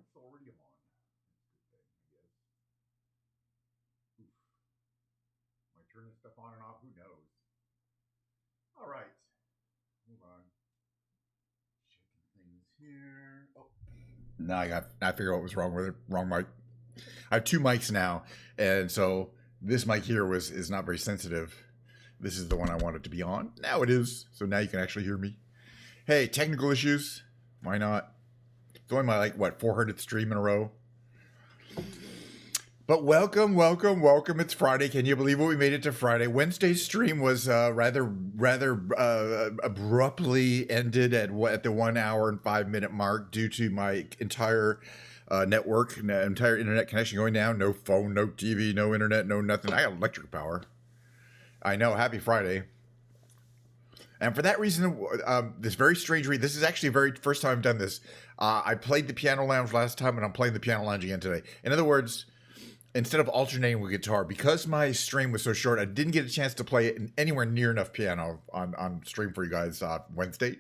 It's already on. Good thing, I guess. Oof. Am I turning stuff on and off? Who knows? All right. Hold on. Checking things here. Oh. Now I figured out what was wrong with it. Wrong mic. I have two mics now, and so this mic here is not very sensitive. This is the one I wanted to be on. Now it is. So now you can actually hear me. Hey, technical issues. Why not? It's only my 400th stream in a row. But welcome. It's Friday. Can you believe it? We made it to Friday. Wednesday's stream was rather abruptly ended at the 1 hour and 5 minute mark due to my entire entire internet connection going down. No phone, no TV, no internet, no nothing. I got electric power. I know. Happy Friday. And for that reason, this very strange read. This is actually the very first time I've done this. I played the piano lounge last time, and I'm playing the piano lounge again today. In other words, instead of alternating with guitar, because my stream was so short, I didn't get a chance to play anywhere near enough piano on stream for you guys Wednesday.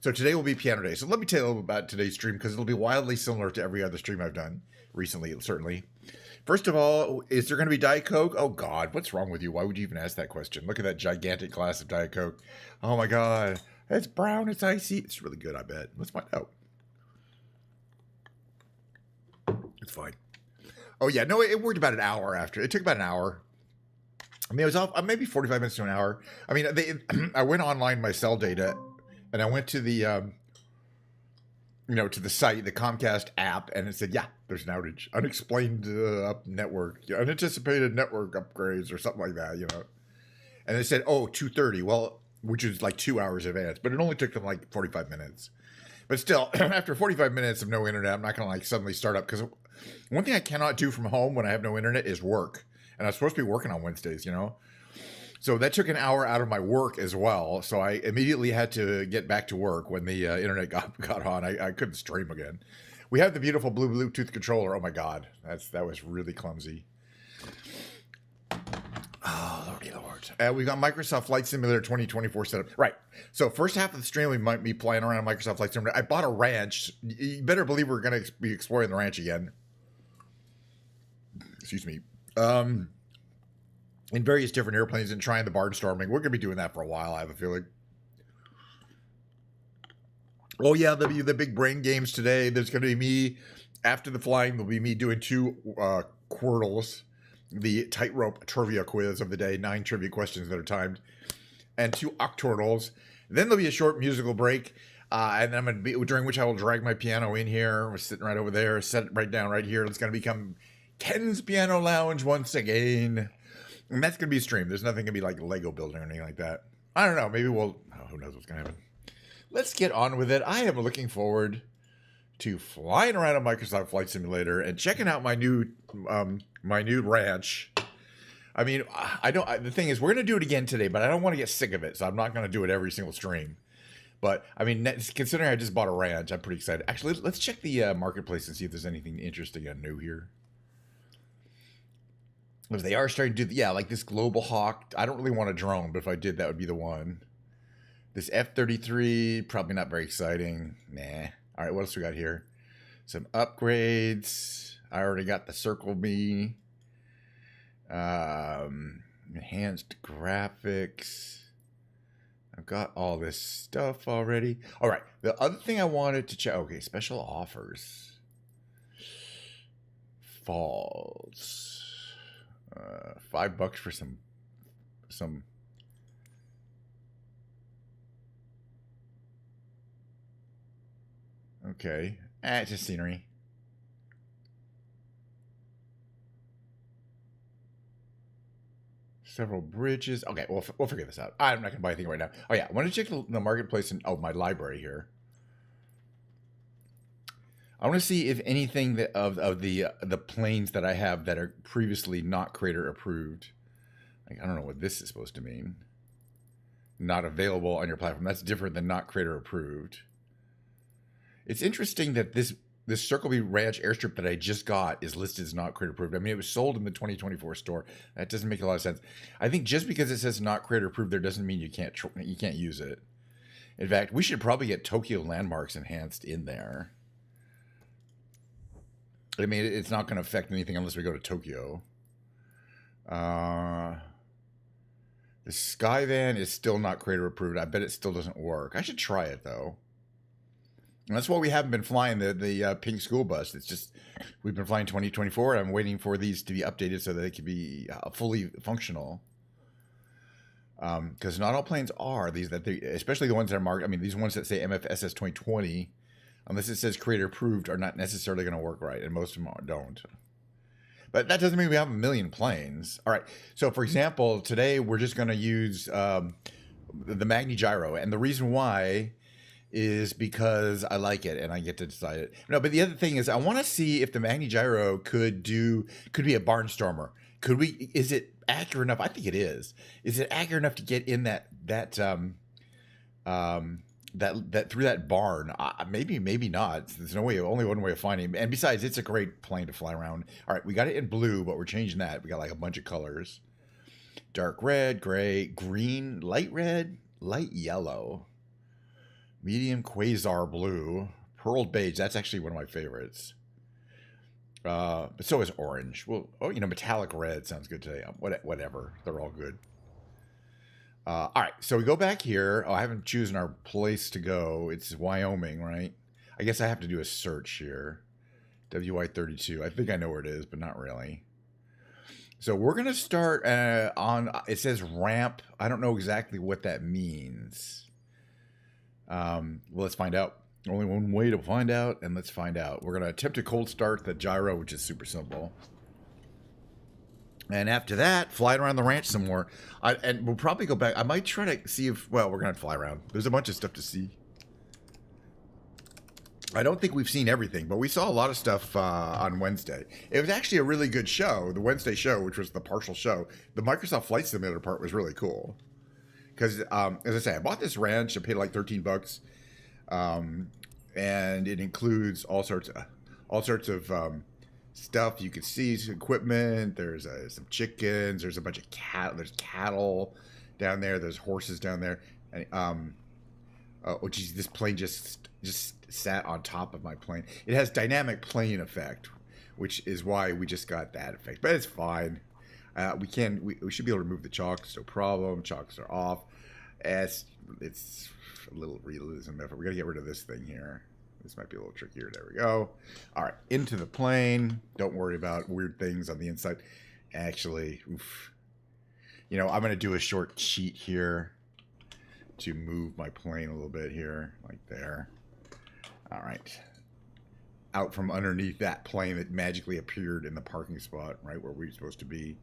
So today will be piano day. So let me tell you a little about today's stream, because it'll be wildly similar to every other stream I've done recently, certainly. First of all, is there going to be Diet Coke? Oh, God, what's wrong with you? Why would you even ask that question? Look at that gigantic glass of Diet Coke. Oh, my God. It's brown. It's icy. It's really good, I bet. Let's find out. It's fine. Oh, yeah. No, it worked about an hour after. It took about an hour. I mean, it was off maybe 45 minutes to an hour. I mean, I went online, my cell data, and I went to the... to the site, the Comcast app, and it said, yeah, there's an outage. Unexplained network, unanticipated network upgrades or something like that, And it said, 2:30, well, which is like 2 hours advance, but it only took them like 45 minutes. But still, after 45 minutes of no internet, I'm not going to suddenly start up, because one thing I cannot do from home when I have no internet is work. And I'm supposed to be working on Wednesdays, So that took an hour out of my work as well. So I immediately had to get back to work when the internet got on. I couldn't stream again. We have the beautiful blue Bluetooth controller. Oh my God, that was really clumsy. Oh, Lordy Lord. We got Microsoft Flight Simulator 2024 set up. Right. So first half of the stream, we might be playing around Microsoft Flight Simulator. I bought a ranch. You better believe we're going to be exploring the ranch again. Excuse me. In various different airplanes and trying the barnstorming. We're going to be doing that for a while, I have a feeling. Oh, yeah, there'll be the big brain games today. There's going to be me, after the flying, there'll be me doing 2 Quirtles, the tightrope trivia quiz of the day, 9 trivia questions that are timed, and 2 Octortles. Then there'll be a short musical break, and then I'm going to be, during which I will drag my piano in here. We're sitting right over there, set it right down right here. It's going to become Ken's Piano Lounge once again. And that's going to be streamed. There's nothing going to be like Lego building or anything like that. I don't know. Maybe who knows what's going to happen. Let's get on with it. I am looking forward to flying around a Microsoft Flight Simulator and checking out my new ranch. I mean, the thing is, we're going to do it again today, but I don't want to get sick of it. So I'm not going to do it every single stream. But I mean, considering I just bought a ranch, I'm pretty excited. Actually, let's check the marketplace and see if there's anything interesting and new here. If they are starting to do, like this Global Hawk. I don't really want a drone, but if I did, that would be the one. This F-33, probably not very exciting. Nah. All right, what else we got here? Some upgrades. I already got the Circle Me. Enhanced graphics. I've got all this stuff already. All right, the other thing I wanted to check. Okay, special offers. Falls. $5 for some. Okay, it's just scenery. Several bridges. Okay, we'll figure this out. I'm not gonna buy anything right now. Oh yeah, I want to check the marketplace and my library here. I want to see if anything of the planes that I have that are previously not creator approved. Like, I don't know what this is supposed to mean. Not available on your platform. That's different than not creator approved. It's interesting that this Circle B Ranch airstrip that I just got is listed as not creator approved. I mean, it was sold in the 2024 store. That doesn't make a lot of sense. I think just because it says not creator approved, there doesn't mean you can't use it. In fact, we should probably get Tokyo landmarks enhanced in there. I mean, it's not going to affect anything unless we go to Tokyo. The Skyvan is still not creator approved. I bet it still doesn't work. I should try it though. And that's why we haven't been flying the pink school bus. It's just we've been flying 2024. I'm waiting for these to be updated so that they can be fully functional. Because not all planes are these especially the ones that are marked. I mean, these ones that say MFSS 2020, unless it says creator approved, are not necessarily going to work right, and most of them don't. But that doesn't mean we have a million planes. All right. So, for example, today we're just going to use the Magni Gyro, and the reason why is because I like it and I get to decide it. No, but the other thing is I want to see if the Magni Gyro could be a barnstormer. Is it accurate enough? I think it is. Is it accurate enough to get in that through that barn? Maybe not. There's no way, only one way of finding him. And besides, it's a great plane to fly around. All right, we got it in blue, but we're changing that. We got like a bunch of colors. Dark red, gray, green, light red, light yellow, medium quasar blue, pearl beige. That's actually one of my favorites. But so is orange. Well, metallic red sounds good today. Whatever. They're all good. All right. So we go back here. Oh, I haven't chosen our place to go. It's Wyoming, right? I guess I have to do a search here. WY32. I think I know where it is, but not really. So we're going to start on, it says ramp. I don't know exactly what that means. Well, let's find out. Only one way to find out, and let's find out. We're going to attempt to cold start the gyro, which is super simple. And after that, fly around the ranch some more. And we'll probably go back. I might try to see if, well, we're going to fly around. There's a bunch of stuff to see. I don't think we've seen everything, but we saw a lot of stuff on Wednesday. It was actually a really good show. The Wednesday show, which was the partial show. The Microsoft Flight Simulator part was really cool. Because, as I say, I bought this ranch. I paid like $13. And it includes all sorts of stuff you can see, some equipment. There's some chickens. There's a bunch of cattle. There's cattle down there. There's horses down there. And, oh geez, this plane just sat on top of my plane. It has dynamic plane effect, which is why we just got that effect. But it's fine. We should be able to remove the chocks, no problem. Chocks are off. It's a little realism effort. We got to get rid of this thing here. This might be a little trickier. There we go. All right, into the plane. Don't worry about weird things on the inside. Actually, oof. I'm going to do a short cheat here to move my plane a little bit here, like there. All right. Out from underneath that plane that magically appeared in the parking spot, right where we're supposed to be.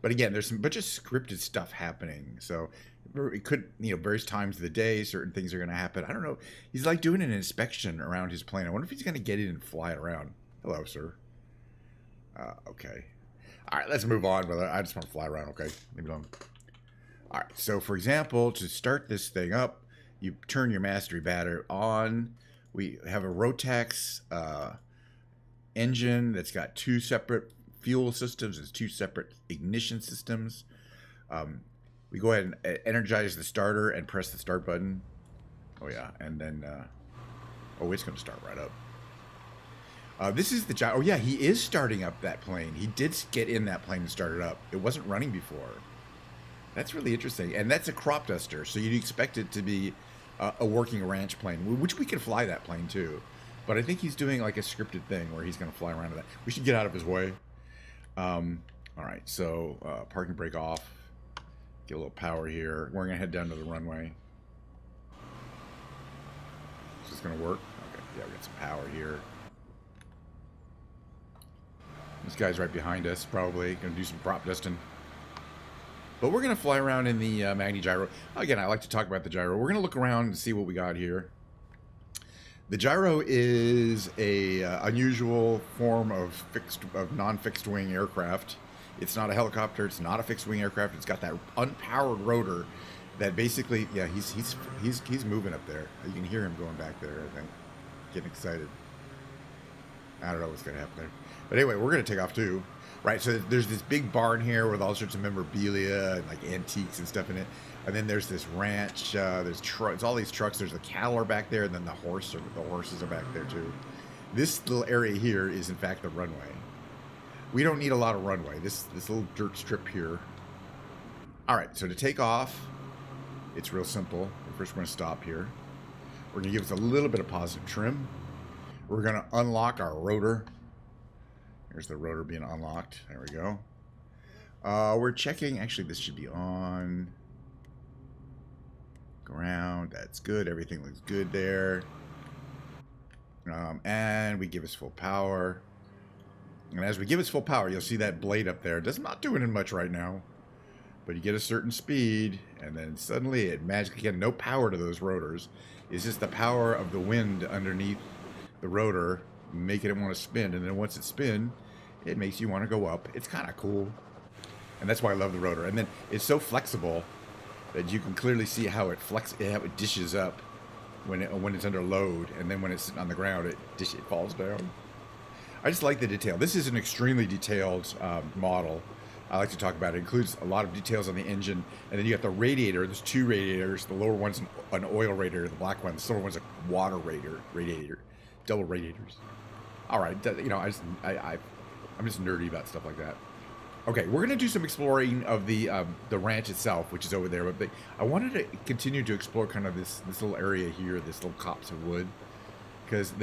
But again, there's some bunch of scripted stuff happening. So it could, various times of the day, certain things are going to happen. I don't know. He's like doing an inspection around his plane. I wonder if he's going to get in and fly it around. Hello, sir. Okay. All right, let's move on, brother. I just want to fly around, okay? Leave me alone. All right, so for example, to start this thing up, you turn your mastery battery on. We have a Rotax engine that's got two separate fuel systems. It's two separate ignition systems. We go ahead and energize the starter and press the start button. Oh yeah, and then it's going to start right up. This is the gyro. Oh yeah, he is starting up that plane. He did get in that plane and start it up. It wasn't running before. That's really interesting, and that's a crop duster, so you'd expect it to be a working ranch plane, which we can fly that plane too. But I think he's doing like a scripted thing where he's going to fly around to that. We should get out of his way. All right, so parking brake off. Get a little power here. We're going to head down to the runway. Is this going to work? Okay, yeah, we got some power here. This guy's right behind us, probably. Going to do some prop dusting. But we're going to fly around in the Magni Gyro. Again, I like to talk about the gyro. We're going to look around and see what we got here. The gyro is a unusual form of non-fixed wing aircraft. It's not a helicopter. It's not a fixed wing aircraft. It's got that unpowered rotor that basically, yeah, he's moving up there. You can hear him going back there, I think, getting excited. I don't know what's going to happen there. But anyway, we're going to take off too. Right, so there's this big barn here with all sorts of memorabilia and like antiques and stuff in it. And then there's this ranch. There's trucks, all these trucks. There's the cattle are back there, and then the horses are back there too. This little area here is in fact the runway. We don't need a lot of runway. This little dirt strip here. All right, so to take off, it's real simple. First, we're going to stop here. We're going to give us a little bit of positive trim. We're going to unlock our rotor. Here's the rotor being unlocked. There we go. We're checking. Actually, this should be on. Ground. That's good. Everything looks good there. And we give us full power. And as we give us full power, you'll see that blade up there. It's not doing it much right now. But you get a certain speed, and then suddenly it magically gets no power to those rotors. It's just the power of the wind underneath the rotor making it want to spin. And then once it spins, it makes you want to go up. It's kind of cool. And that's why I love the rotor. And then it's so flexible that you can clearly see how it dishes up when it's under load. And then when it's sitting on the ground, it falls down. I just like the detail. This is an extremely detailed model. I like to talk about it. It includes a lot of details on the engine, and then you got the radiator. There's two radiators. The lower one's an oil radiator. The black one, the silver one's a water radiator, double radiators. All right, you know, I'm just nerdy about stuff like that. Okay, we're gonna do some exploring of the ranch itself, which is over there. But I wanted to continue to explore kind of this little area here, this little copse of wood, because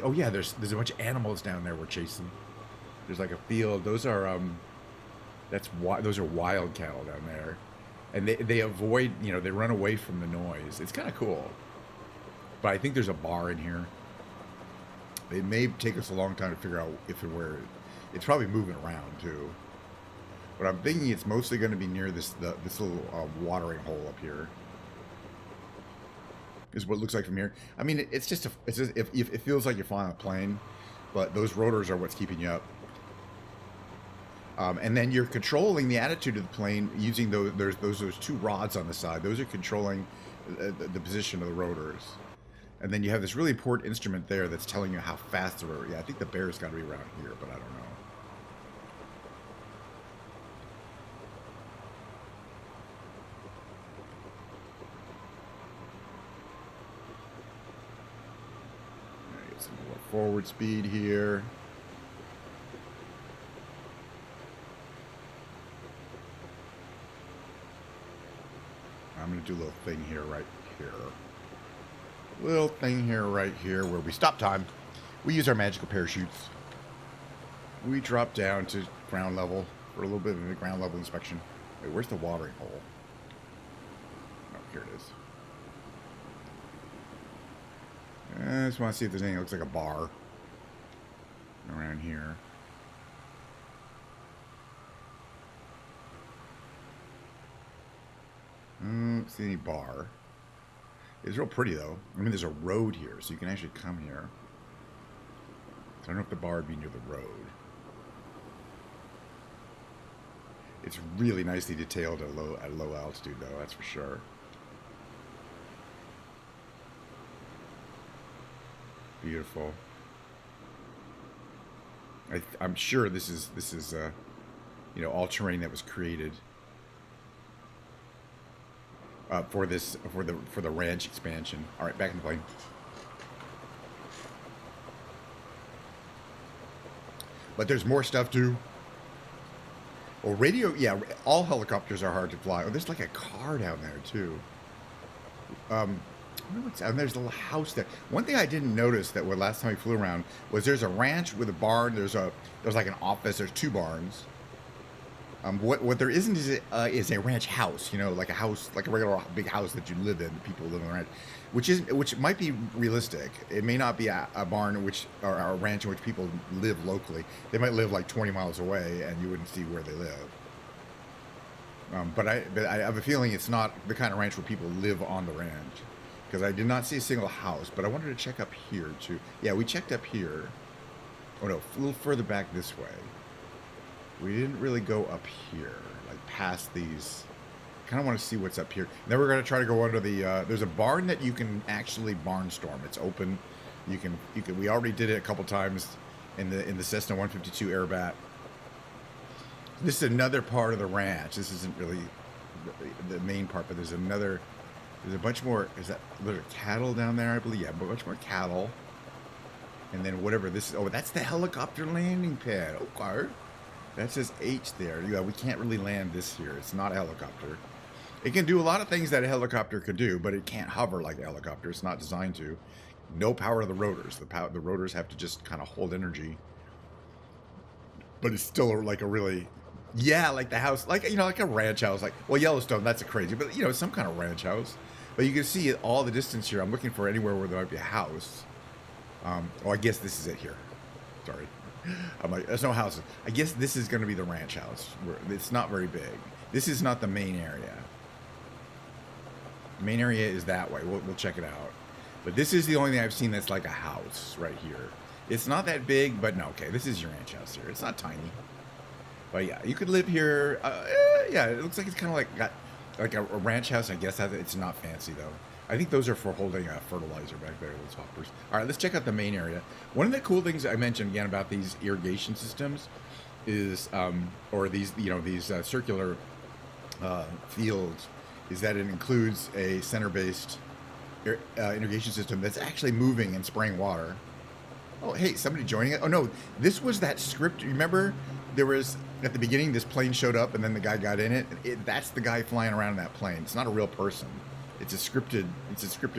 oh yeah, there's a bunch of animals down there we're chasing. There's like a field. Those are those are wild cattle down there, and they avoid, you know, they run away from the noise. It's kind of cool. But I think there's a bar in here. It may take us a long time to figure out if and where. It's probably moving around too. But I'm thinking it's mostly going to be near this little watering hole up here. Is what it looks like from here. I mean, it feels like you're flying a plane, but those rotors are what's keeping you up. And then you're controlling the attitude of the plane using those two rods on the side. Those are controlling the position of the rotors. And then you have this really important instrument there that's telling you how fast the rotor. Yeah, I think the bear's got to be around here, but I don't know. Get some more forward speed here. I'm going to do a little thing here, right here. Little thing here, right here, where we stop time. We use our magical parachutes. We drop down to ground level for a little bit of a ground level inspection. Wait, where's the watering hole? Oh, here it is. I just want to see if there's anything that looks like a bar around here. Don't see any bar. It's real pretty though. I mean, there's a road here, so you can actually come here. So I don't know if the bar would be near the road. It's really nicely detailed at low altitude though, that's for sure. Beautiful. I'm sure this is you know, all terrain that was created for the ranch expansion. All right, back in the plane. But there's more stuff too. Well, radio, yeah, all helicopters are hard to fly. Oh, there's like a car down there too. And there's a little house there. One thing I didn't notice that last time we flew around was there's a ranch with a barn. There's like an office. There's two barns. What there isn't is a ranch house, you know, like a house, like a regular big house that you live in. People live in a ranch, which might be realistic. It may not be a barn or a ranch in which people live locally. They might live like 20 miles away, and you wouldn't see where they live. But I have a feeling it's not the kind of ranch where people live on the ranch, because I did not see a single house. But I wanted to check up here too. Yeah, we checked up here. Oh no, a little further back this way. We didn't really go up here, like past these. Kind of want to see what's up here. Then we're going to try to go under the. There's a barn that you can actually barnstorm. It's open. You can. We already did it a couple times in the Cessna 152 Airbat. This is another part of the ranch. This isn't really the main part, but there's a bunch more. Is that there's cattle down there? I believe. Yeah, a bunch more cattle. And then whatever this is, oh, that's the helicopter landing pad. Okay. That says H there. Yeah, we can't really land this here. It's not a helicopter. It can do a lot of things that a helicopter could do, but it can't hover like a helicopter. It's not designed to. No power to the rotors. The rotors have to just kind of hold energy. But it's still like a really, yeah, like the house, like, you know, like a ranch house. Like, well, Yellowstone, that's a crazy, but, you know, some kind of ranch house. But you can see all the distance here. I'm looking for anywhere where there might be a house. Oh, I guess this is it here. Sorry. I'm like, there's no houses. I guess this is going to be the ranch house. It's not very big. This is not the main area. The main area is that way. We'll check it out. But this is the only thing I've seen that's like a house right here. It's not that big, but no, okay, this is your ranch house here. It's not tiny. But yeah, you could live here. Yeah, it looks like it's kind of like got like a ranch house. I guess it's not fancy though. I think those are for holding fertilizer back there, those hoppers. All right, let's check out the main area. One of the cool things I mentioned again about these irrigation systems is, or these, you know, these circular fields, is that it includes a center-based irrigation system that's actually moving and spraying water. Oh, hey, somebody joining it? Oh, no, this was that script. Remember, there was, at the beginning, this plane showed up, and then the guy got in it. That's the guy flying around in that plane. It's not a real person. It's a scripted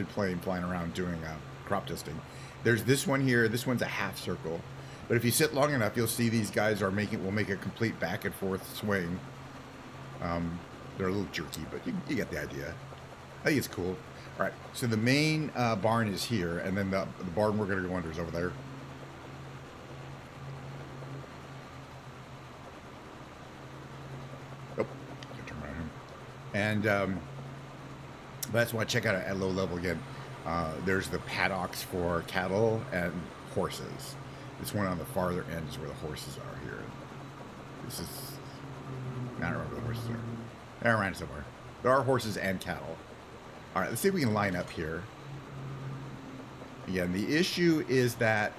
plane flying around doing crop dusting. There's this one here. This one's a half circle. But if you sit long enough, you'll see these guys will make a complete back and forth swing. They're a little jerky, but you get the idea. I think it's cool. All right, so the main barn is here, and then the barn we're going to go under is over there. Oh, turn around. And that's why I check out at low level again. There's the paddocks for cattle and horses. This one on the farther end is where the horses are here. This is, I don't remember where the horses are. They're around somewhere. There are horses and cattle. All right, let's see if we can line up here. Again, the issue is that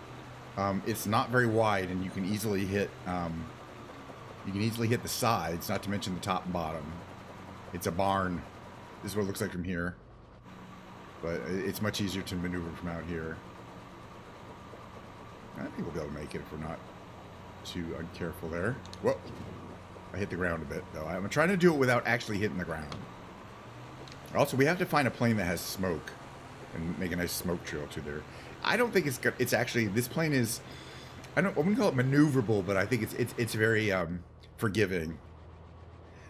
it's not very wide, and you can easily hit the sides, not to mention the top and bottom. It's a barn. This is what it looks like from here, but it's much easier to maneuver from out here. I think we'll be able to make it if we're not too uncareful there. Whoa, I hit the ground a bit though. I'm trying to do it without actually hitting the ground. Also, we have to find a plane that has smoke and make a nice smoke trail to there. I don't think it's actually, this plane is, I wouldn't call it maneuverable, but I think it's very forgiving.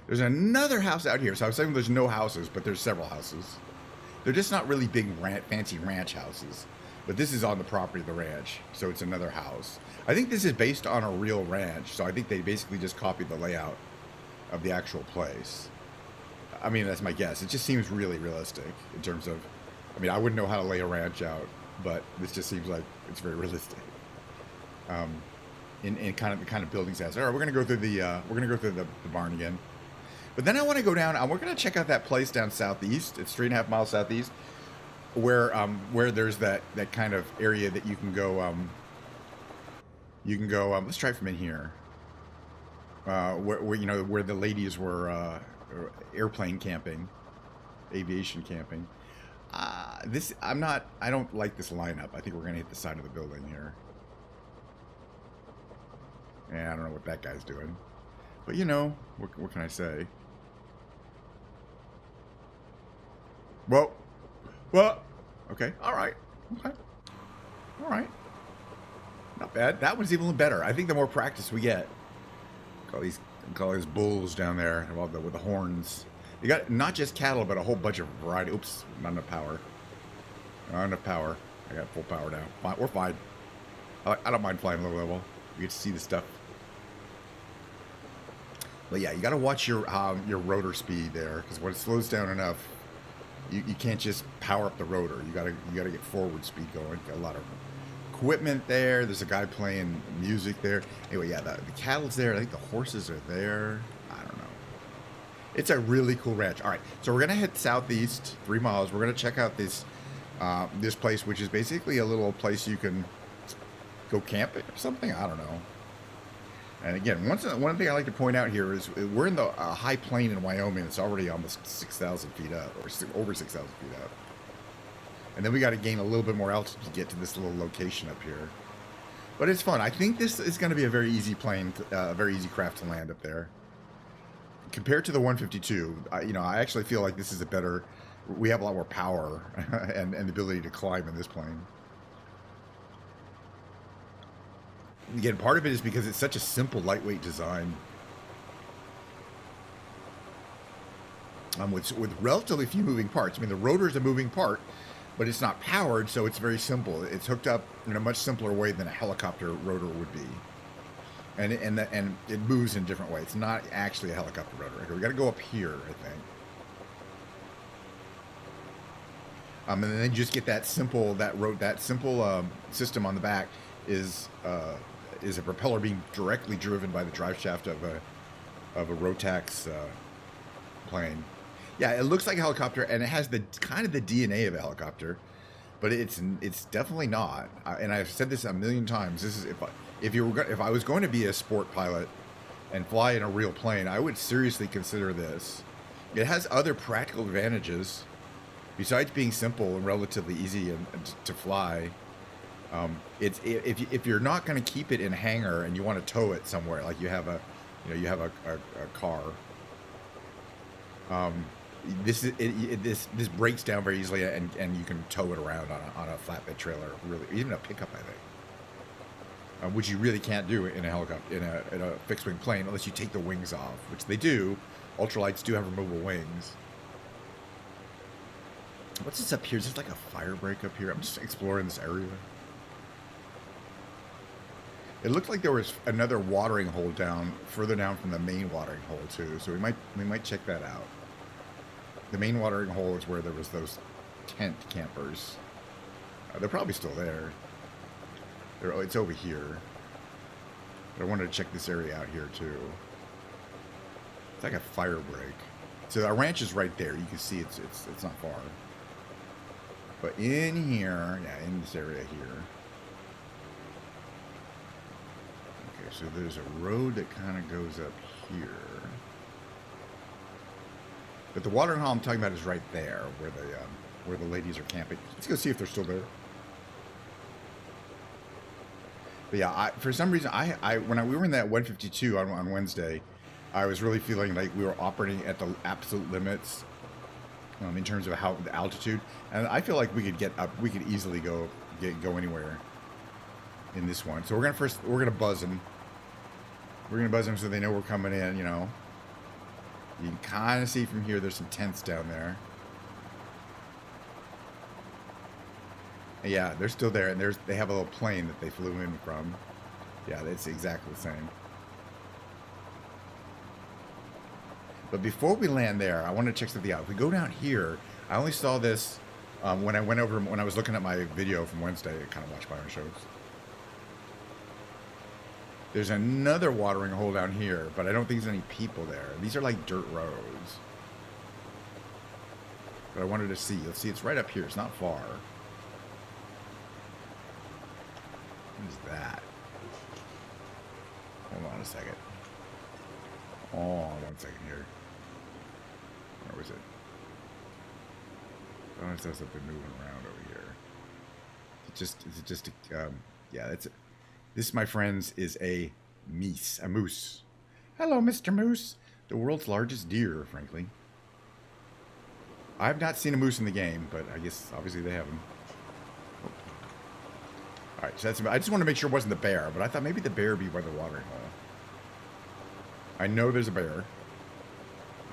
There's another house out here. So I was saying there's no houses, but there's several houses. They're just not really big, fancy ranch houses. But this is on the property of the ranch, so it's another house. I think this is based on a real ranch, so I think they basically just copied the layout of the actual place. I mean, that's my guess. It just seems really realistic in terms of, I mean, I wouldn't know how to lay a ranch out, but this just seems like it's very realistic. In kind of the kind of buildings as. All right, we're gonna go through the barn again. But then I want to go down. We're going to check out that place down southeast. It's 3.5 miles southeast, where there's that kind of area that you can go. Let's try from in here. Where the ladies were airplane camping, aviation camping. I don't like this lineup. I think we're going to hit the side of the building here. Yeah, I don't know what that guy's doing, but you know, what can I say? Whoa. Okay. All right. Okay. All right. Not bad. That one's even better. I think the more practice we get, call these bulls down there with the horns. You got not just cattle, but a whole bunch of variety. Oops, not enough power. Not enough power. I got full power now. Fine. We're fine. I don't mind flying low level. You get to see the stuff. But yeah, you got to watch your rotor speed there, because when it slows down enough, you can't just power up the rotor. You gotta get forward speed going. Got a lot of equipment there. There's a guy playing music there. Anyway, yeah, the cattle's there. I think the horses are there. I don't know. It's a really cool ranch. All right, so we're gonna head southeast 3 miles. We're gonna check out this place, which is basically a little place you can go camping or something. I don't know. And again, one thing I like to point out here is we're in the high plain in Wyoming. It's already almost 6,000 feet up, or over 6,000 feet up. And then we got to gain a little bit more altitude to get to this little location up here. But it's fun. I think this is going to be a very easy plane, a very easy craft to land up there. Compared to the 152, I actually feel like this is a better. We have a lot more power and the ability to climb in this plane. Again, part of it is because it's such a simple, lightweight design. With relatively few moving parts. I mean, the rotor is a moving part, but it's not powered, so it's very simple. It's hooked up in a much simpler way than a helicopter rotor would be. And it moves in a different way. It's not actually a helicopter rotor. Okay, we got to go up here, I think. And then you just get that simple system on the back is a propeller being directly driven by the drive shaft of a Rotax plane. Yeah, it looks like a helicopter, and it has the kind of the DNA of a helicopter, but it's definitely not. And I've said this a million times. This is if I was going to be a sport pilot and fly in a real plane, I would seriously consider this. It has other practical advantages besides being simple and relatively easy to fly. If you're not going to keep it in a hangar and you want to tow it somewhere, like you have a car. This breaks down very easily, and you can tow it around on a flatbed trailer, really, even a pickup, I think. Which you really can't do in a helicopter, in a fixed wing plane, unless you take the wings off, which they do. Ultralights do have removable wings. What's this up here? Is this like a fire break up here? I'm just exploring this area. It looked like there was another watering hole further down from the main watering hole too, so we might check that out. The main watering hole is where there was those tent campers. They're probably still there. It's over here. But I wanted to check this area out here too. It's like a fire break. So our ranch is right there. You can see it's not far. But in here, yeah, in this area here. Okay, so there's a road that kind of goes up here. But the watering hole I'm talking about is right there, where the ladies are camping. Let's go see if they're still there. But yeah, for some reason, when we were in that 152 on Wednesday, I was really feeling like we were operating at the absolute limits in terms of the altitude, and I feel like we could get up. We could easily go anywhere in this one. So we're gonna buzz them. We're gonna buzz them so they know we're coming in. You know, you can kind of see from here. There's some tents down there. Yeah, they're still there, and they have a little plane that they flew in from. Yeah, it's exactly the same. But before we land there, I want to check something out. If we go down here, I only saw this when I was looking at my video from Wednesday. I kind of watched my own shows. There's another watering hole down here, but I don't think there's any people there. These are like dirt roads. But I wanted to see. Let's see, it's right up here. It's not far. What is that? Hold on a second. Oh, 1 second here. Where was it? Oh, it says something moving around over here. Yeah, this, my friends, is a moose. Hello, Mr. Moose. The world's largest deer, frankly. I've not seen a moose in the game, but I guess obviously they have them. Oh. All right, so I just want to make sure it wasn't the bear, but I thought maybe the bear would be by the watering hole. I know there's a bear.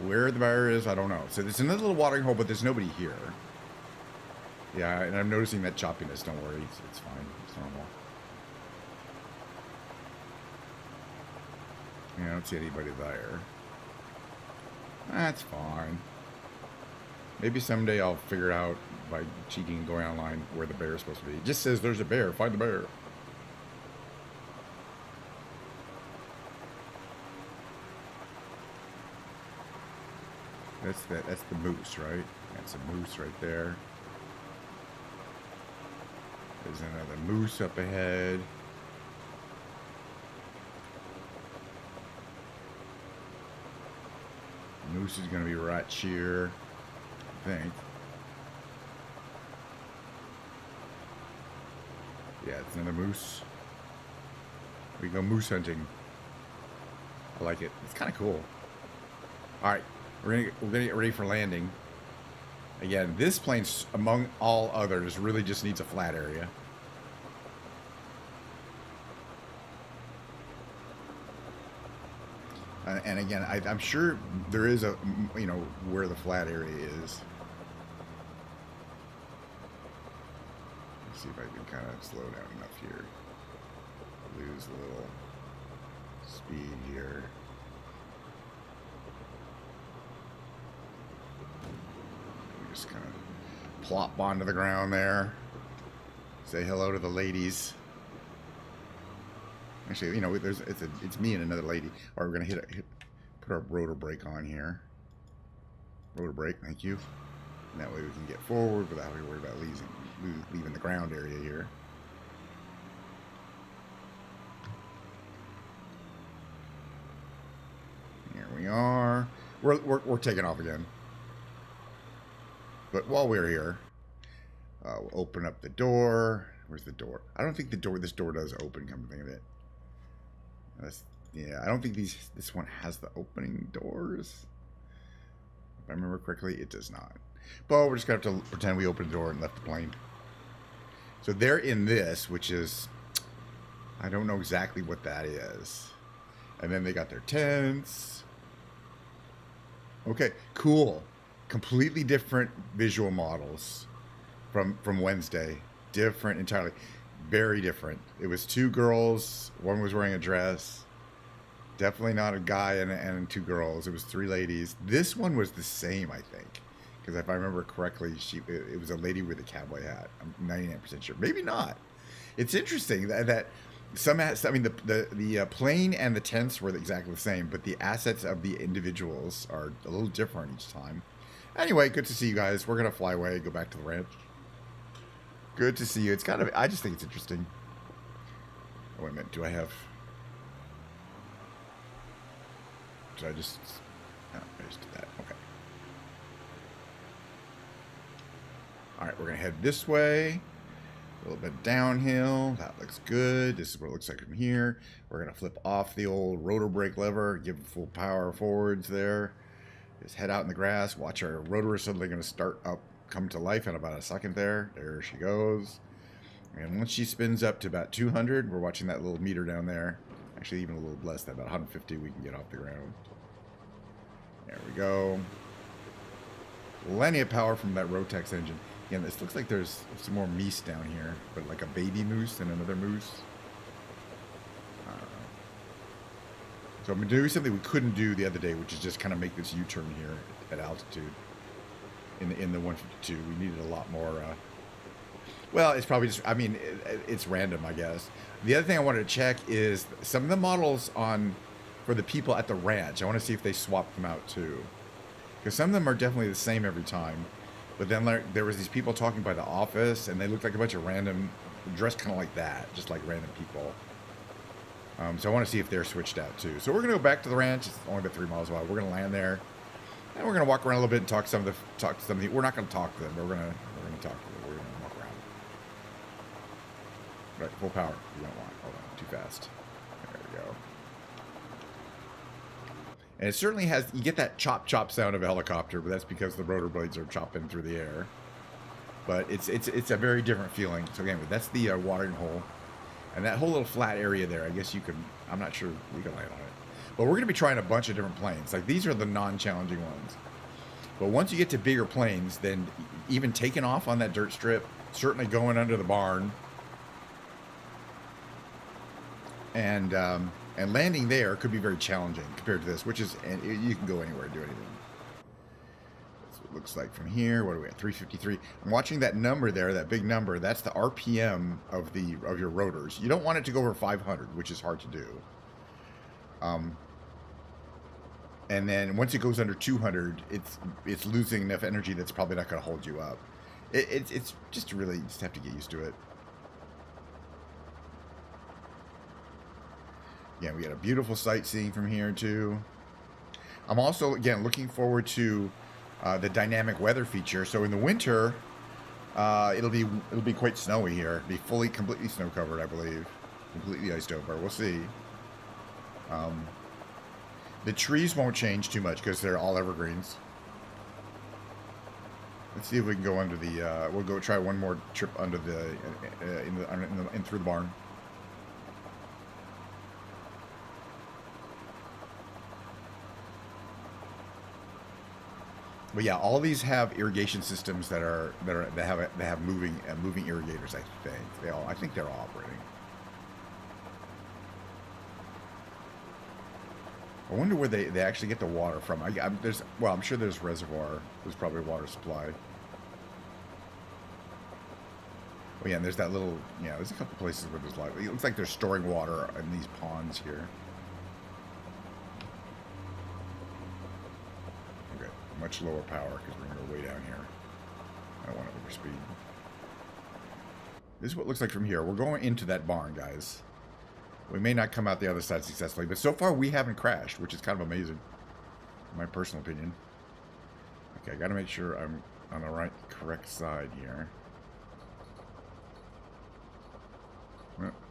Where the bear is, I don't know. So there's another little watering hole, but there's nobody here. Yeah, and I'm noticing that choppiness. Don't worry, it's fine. It's normal. Yeah, I don't see anybody there. That's fine. Maybe someday I'll figure it out by cheating and going online where the bear is supposed to be. It just says there's a bear. Find the bear. That's the moose, right? That's a moose right there. There's another moose up ahead. Moose is gonna be right here, I think. Yeah, it's another moose. We go moose hunting. I like it. It's kind of cool. All right, we're gonna get ready for landing. Again, this plane, among all others, really just needs a flat area. And again, I'm sure there is a, you know, where the flat area is. Let's see if I can kind of slow down enough here. Lose a little speed here. We just kind of plop onto the ground there. Say hello to the ladies. Actually, you know, it's me and another lady. Or we're gonna put our rotor brake on here. Rotor brake, thank you. And that way we can get forward without having to worry about leaving the ground area here. Here we are. We're taking off again. But while we're here, we'll open up the door. Where's the door? I don't think this door does open, come to think of it. Yeah, I don't think this one has the opening doors. If I remember correctly, it does not. But we're just going to have to pretend we opened the door and left the plane. So they're in this, which is, I don't know exactly what that is. And then they got their tents. Okay, cool. Completely different visual models from Wednesday. Different entirely. Very different. It was two girls. One was wearing a dress. Definitely not a guy and two girls. It was three ladies. This one was the same, I think. Because if I remember correctly, it was a lady with a cowboy hat. I'm 99% sure. Maybe not. It's interesting that some, I mean, the plane and the tents were exactly the same, but the assets of the individuals are a little different each time. Anyway, good to see you guys. We're going to fly away, go back to the ranch. Good to see you. It's kind of, I just think it's interesting. Oh, wait a minute. Did I just, no, I just did that. Okay. All right, we're going to head this way. A little bit downhill. That looks good. This is what it looks like from here. We're going to flip off the old rotor brake lever, give full power forwards there. Just head out in the grass. Watch our rotor is suddenly going to start up, come to life in about a second there. There she goes. And once she spins up to about 200, we're watching that little meter down there. Actually, even a little less than about 150, we can get off the ground. There we go. Plenty of power from that Rotex engine. Again, this looks like there's some more meese down here, but like a baby moose and another moose. So I'm doing something we couldn't do the other day, which is just kind of make this U-turn here at altitude. In the 152, we needed a lot more. Well, it's probably just, I mean, it's random, I guess. The other thing I wanted to check is some of the models for the people at the ranch. I want to see if they swapped them out too, because some of them are definitely the same every time. But then there was these people talking by the office, and they looked like a bunch of random, dressed kind of like that, just like random people. So I want to see if they're switched out too. So we're gonna go back to the ranch. It's only about 3 miles away. We're gonna land there, and we're gonna walk around a little bit and talk to some of the. We're not gonna talk to them. But we're gonna talk to them. We're gonna walk around. Right, full power. You don't want. Hold on, too fast. There we go. And it certainly has. You get that chop chop sound of a helicopter, but that's because the rotor blades are chopping through the air. But it's a very different feeling. So again, that's the watering hole. And that whole little flat area there, I guess you can, I'm not sure we can land on it. But we're going to be trying a bunch of different planes. Like, these are the non-challenging ones. But once you get to bigger planes, then even taking off on that dirt strip, certainly going under the barn, and landing there could be very challenging compared to this, which is, and you can go anywhere and do anything. That's what it looks like from here. What are we at? 353. I'm watching that number there, that big number. That's the RPM of your rotors. You don't want it to go over 500, which is hard to do. And then once it goes under 200, it's losing enough energy that's probably not going to hold you up. It's just really, you just have to get used to it. Yeah, we got a beautiful sightseeing from here too. I'm also, again, looking forward to the dynamic weather feature. So in the winter, it'll be quite snowy here. It'll be completely snow covered, I believe. completely iced over. We'll see. The trees won't change too much because they're all evergreens. Let's see if we can go under the. We'll go try one more trip under the in through the barn. But yeah, all these have irrigation systems that have moving irrigators. I think they're all operating. I wonder where they actually get the water from. I'm sure there's reservoir. There's probably a water supply. Oh yeah, and there's that little, there's a couple places where there's it looks like they're storing water in these ponds here. Okay, much lower power because we're going to go way down here. I don't want to overspeed. This is what it looks like from here. We're going into that barn, guys. We may not come out the other side successfully, but so far we haven't crashed, which is kind of amazing, in my personal opinion. Okay, I got to make sure I'm on the correct side here.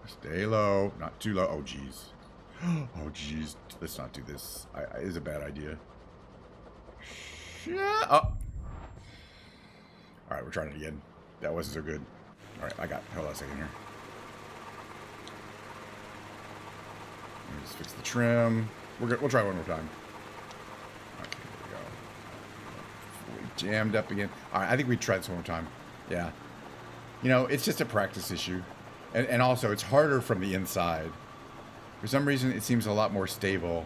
Stay low, not too low. Oh, jeez. Oh, jeez. Let's not do this. It is a bad idea. Shut up. All right, we're trying it again. That wasn't so good. All right, hold on a second here. Just fix the trim. We'll try one more time. Okay, there we go. Fully jammed up again. All right, I think we tried this one more time. Yeah. It's just a practice issue. And also, it's harder from the inside. For some reason, it seems a lot more stable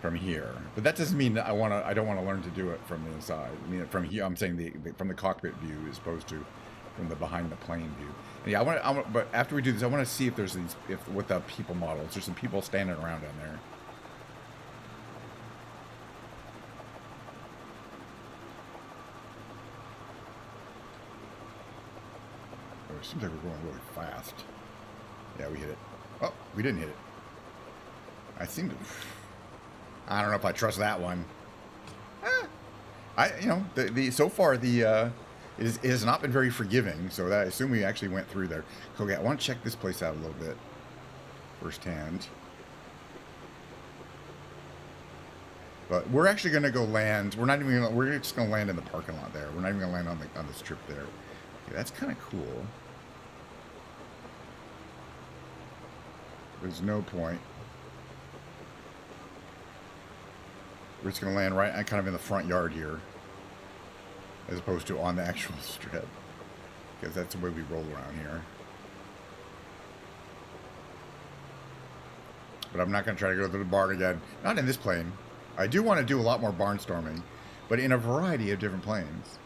from here. But that doesn't mean that I don't want to learn to do it from the inside. I mean, from here, I'm saying from the cockpit view as opposed to from the behind the plane view. And yeah, but after we do this, I want to see if there's with the people models, there's some people standing around down there. Oh, it seems like we're going really fast. Yeah, we hit it. Oh, we didn't hit it. I don't know if I trust that one. So far it has not been very forgiving, so I assume we actually went through there. Okay, I want to check this place out a little bit firsthand. But we're actually going to go land. We're just going to land in the parking lot there. We're not even going to land on the strip there. Okay, that's kind of cool. There's no point. We're just going to land right kind of in the front yard here, as opposed to on the actual strip, because that's the way we roll around here. But I'm not going to try to go through the barn again. Not in this plane. I do want to do a lot more barnstorming, but in a variety of different planes.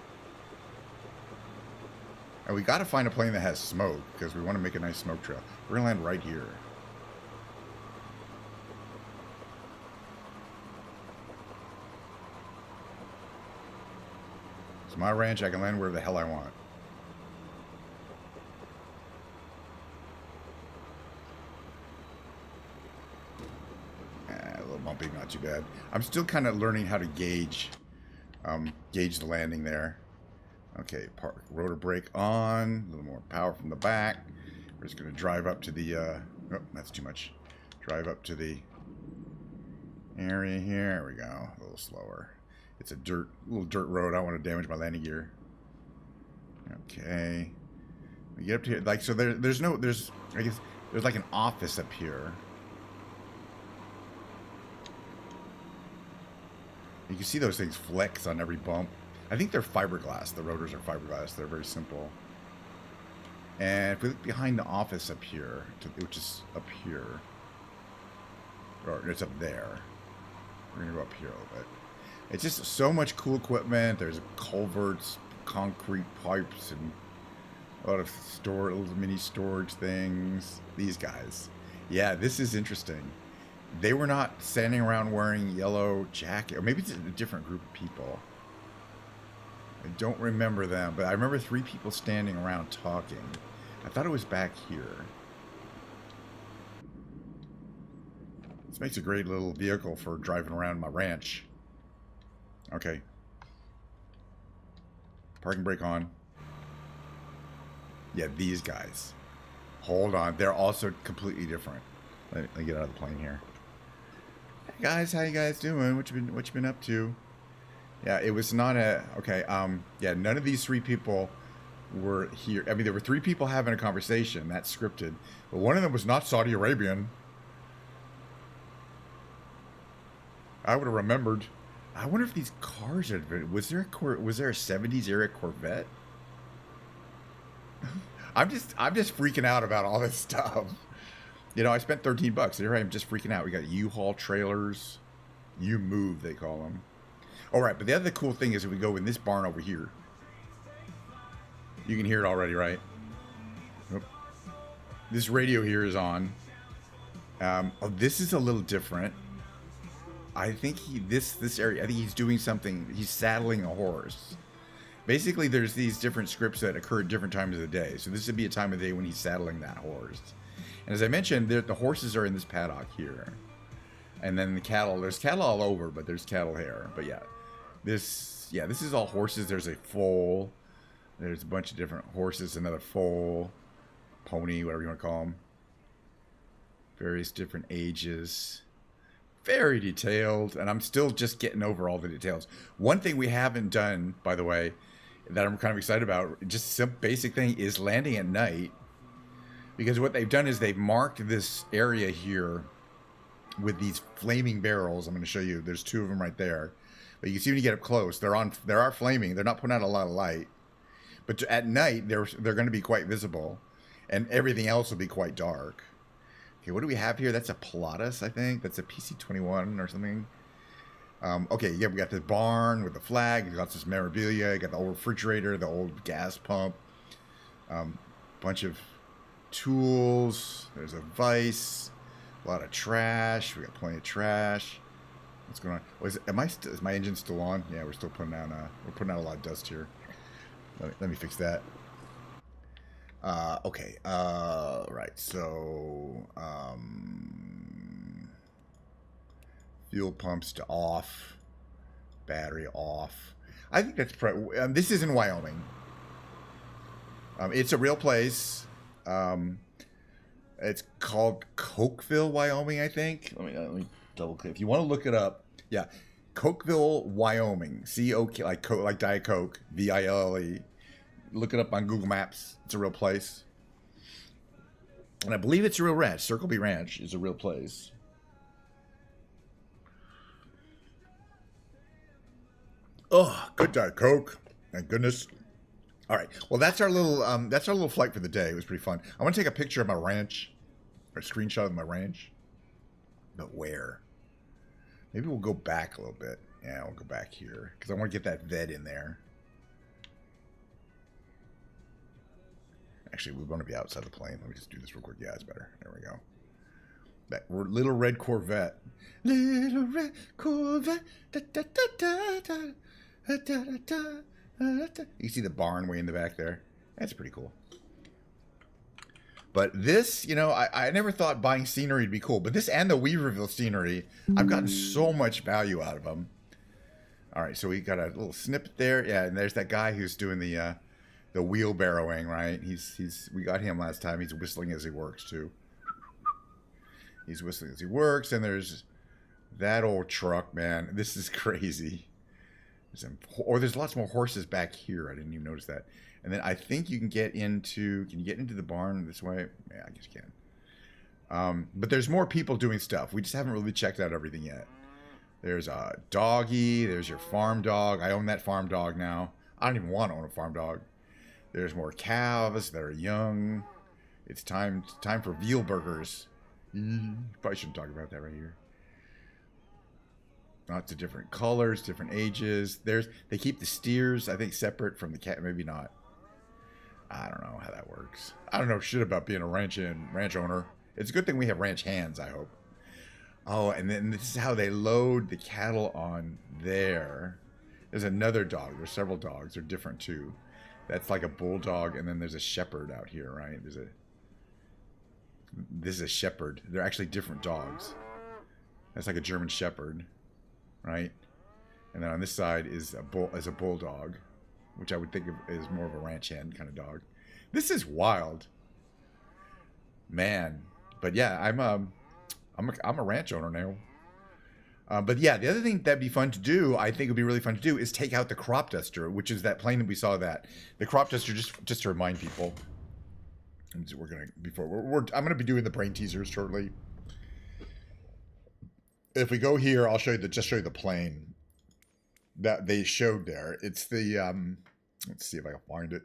And we got to find a plane that has smoke, because we want to make a nice smoke trail. We're going to land right here. It's my ranch. I can land wherever the hell I want. A little bumpy, not too bad. I'm still kind of learning how to gauge the landing there. Okay, park, rotor brake on. A little more power from the back. We're just going to drive up to the... oh, that's too much. Drive up to the area here. There we go. A little slower. It's a little dirt road. I don't want to damage my landing gear. Okay. We get up to here. Like, so I guess there's like an office up here. You can see those things flex on every bump. I think they're fiberglass. The rotors are fiberglass. They're very simple. And if we look behind the office up here, which is up here, or it's up there. We're going to go up here a little bit. It's just so much cool equipment. There's culverts, concrete pipes, and a lot of little mini storage things. These guys. Yeah, this is interesting. They were not standing around wearing yellow jacket. Or maybe it's a different group of people. I don't remember them, but I remember 3 people standing around talking. I thought it was back here. This makes a great little vehicle for driving around my ranch. Okay. Parking brake on. Yeah, these guys. Hold on. They're also completely different. Let me get out of the plane here. Hey guys, how you guys doing? What you been up to? Yeah, it was not a okay. Yeah, none of these three people were here. I mean, there were three people having a conversation. That's scripted, but one of them was not Saudi Arabian. I would have remembered. I wonder if these cars are. Was there a '70s era Corvette? I'm just freaking out about all this stuff. You know, I spent $13. Here I am just freaking out. We got U-Haul trailers. U-Move, they call them. All right, but the other cool thing is if we go in this barn over here, you can hear it already, right? Nope. This radio here is on. Oh, this is a little different. I think this area, I think he's doing something. He's saddling a horse. Basically, there's these different scripts that occur at different times of the day. So this would be a time of day when he's saddling that horse. And as I mentioned, the horses are in this paddock here. And then the cattle, there's cattle all over, but there's cattle here. But yeah, this is all horses. There's a foal. There's a bunch of different horses, another foal, pony, whatever you want to call them. Various different ages. Very detailed, and I'm still just getting over all the details. One thing we haven't done, by the way, that I'm kind of excited about, just some basic thing, is landing at night. Because what they've done is they've marked this area here with these flaming barrels. I'm going to show you. There's two of them right there. But you can see when you get up close, they are flaming. They're not putting out a lot of light. But at night, they're going to be quite visible. And everything else will be quite dark. Okay, what do we have here? That's a Pilatus, I think. That's a PC-21 or something. Okay, yeah, we got this barn with the flag. You got this memorabilia. You got the old refrigerator, the old gas pump. Bunch of tools. There's a vise. A lot of trash. We got plenty of trash. What's going on? Is my engine still on? Yeah, we're still putting out a lot of dust here. Let me fix that. Okay. Right. So, fuel pumps to off, battery off. I think that's this is in Wyoming. It's a real place. It's called Cokeville, Wyoming, I think. Let me double click. If you want to look it up, yeah, Cokeville, Wyoming. C-O-K, like Diet Coke, V-I-L-L-E. Look it up on Google Maps. It's a real place. And I believe it's a real ranch. Circle B Ranch is a real place. Oh, good Diet Coke. Thank goodness. All right. Well, that's our little flight for the day. It was pretty fun. I want to take a picture of my ranch, or a screenshot of my ranch. But where? Maybe we'll go back a little bit. Yeah, we'll go back here because I want to get that VED in there. Actually, we want to be outside the plane. Let me just do this real quick. Yeah, it's better. There we go. That little red Corvette. Little red Corvette. Da, da, da, da, da, da, da, da, da. You see the barn way in the back there? That's pretty cool. But this, you know, I never thought buying scenery would be cool. But this and the Weaverville scenery, I've gotten so much value out of them. All right, so we got a little snippet there. Yeah, and there's that guy who's doing the wheelbarrowing, right? We got him last time. He's whistling as he works too. He's whistling as he works, and there's that old truck, man. This is crazy. There's lots more horses back here. I didn't even notice that. And then I think you can get into. Can you get into the barn this way? Yeah, I guess you can. But there's more people doing stuff. We just haven't really checked out everything yet. There's a doggy. There's your farm dog. I own that farm dog now. I don't even want to own a farm dog. There's more calves that are young. It's time for veal burgers. Probably shouldn't talk about that right here. Lots of different colors, different ages. They keep the steers, I think, separate from the cat. Maybe not. I don't know how that works. I don't know shit about being a ranch owner. It's a good thing we have ranch hands, I hope. Oh, and then this is how they load the cattle on there. There's another dog. There's several dogs. They're different too. That's like a bulldog, and then there's a shepherd out here, right? This is a shepherd. They're actually different dogs. That's like a German shepherd, right? And then on this side is a bulldog, which I would think of as more of a ranch hand kind of dog. This is wild. Man, but yeah, I'm a ranch owner now. But yeah, the other thing that'd be fun to do, I think would be really fun to do, is take out the crop duster, which is that plane that we saw. That the crop duster, just to remind people, we're gonna before I'm gonna be doing the brain teasers shortly. If we go here, I'll show you just show you the plane that they showed there. It's the let's see if I can find it.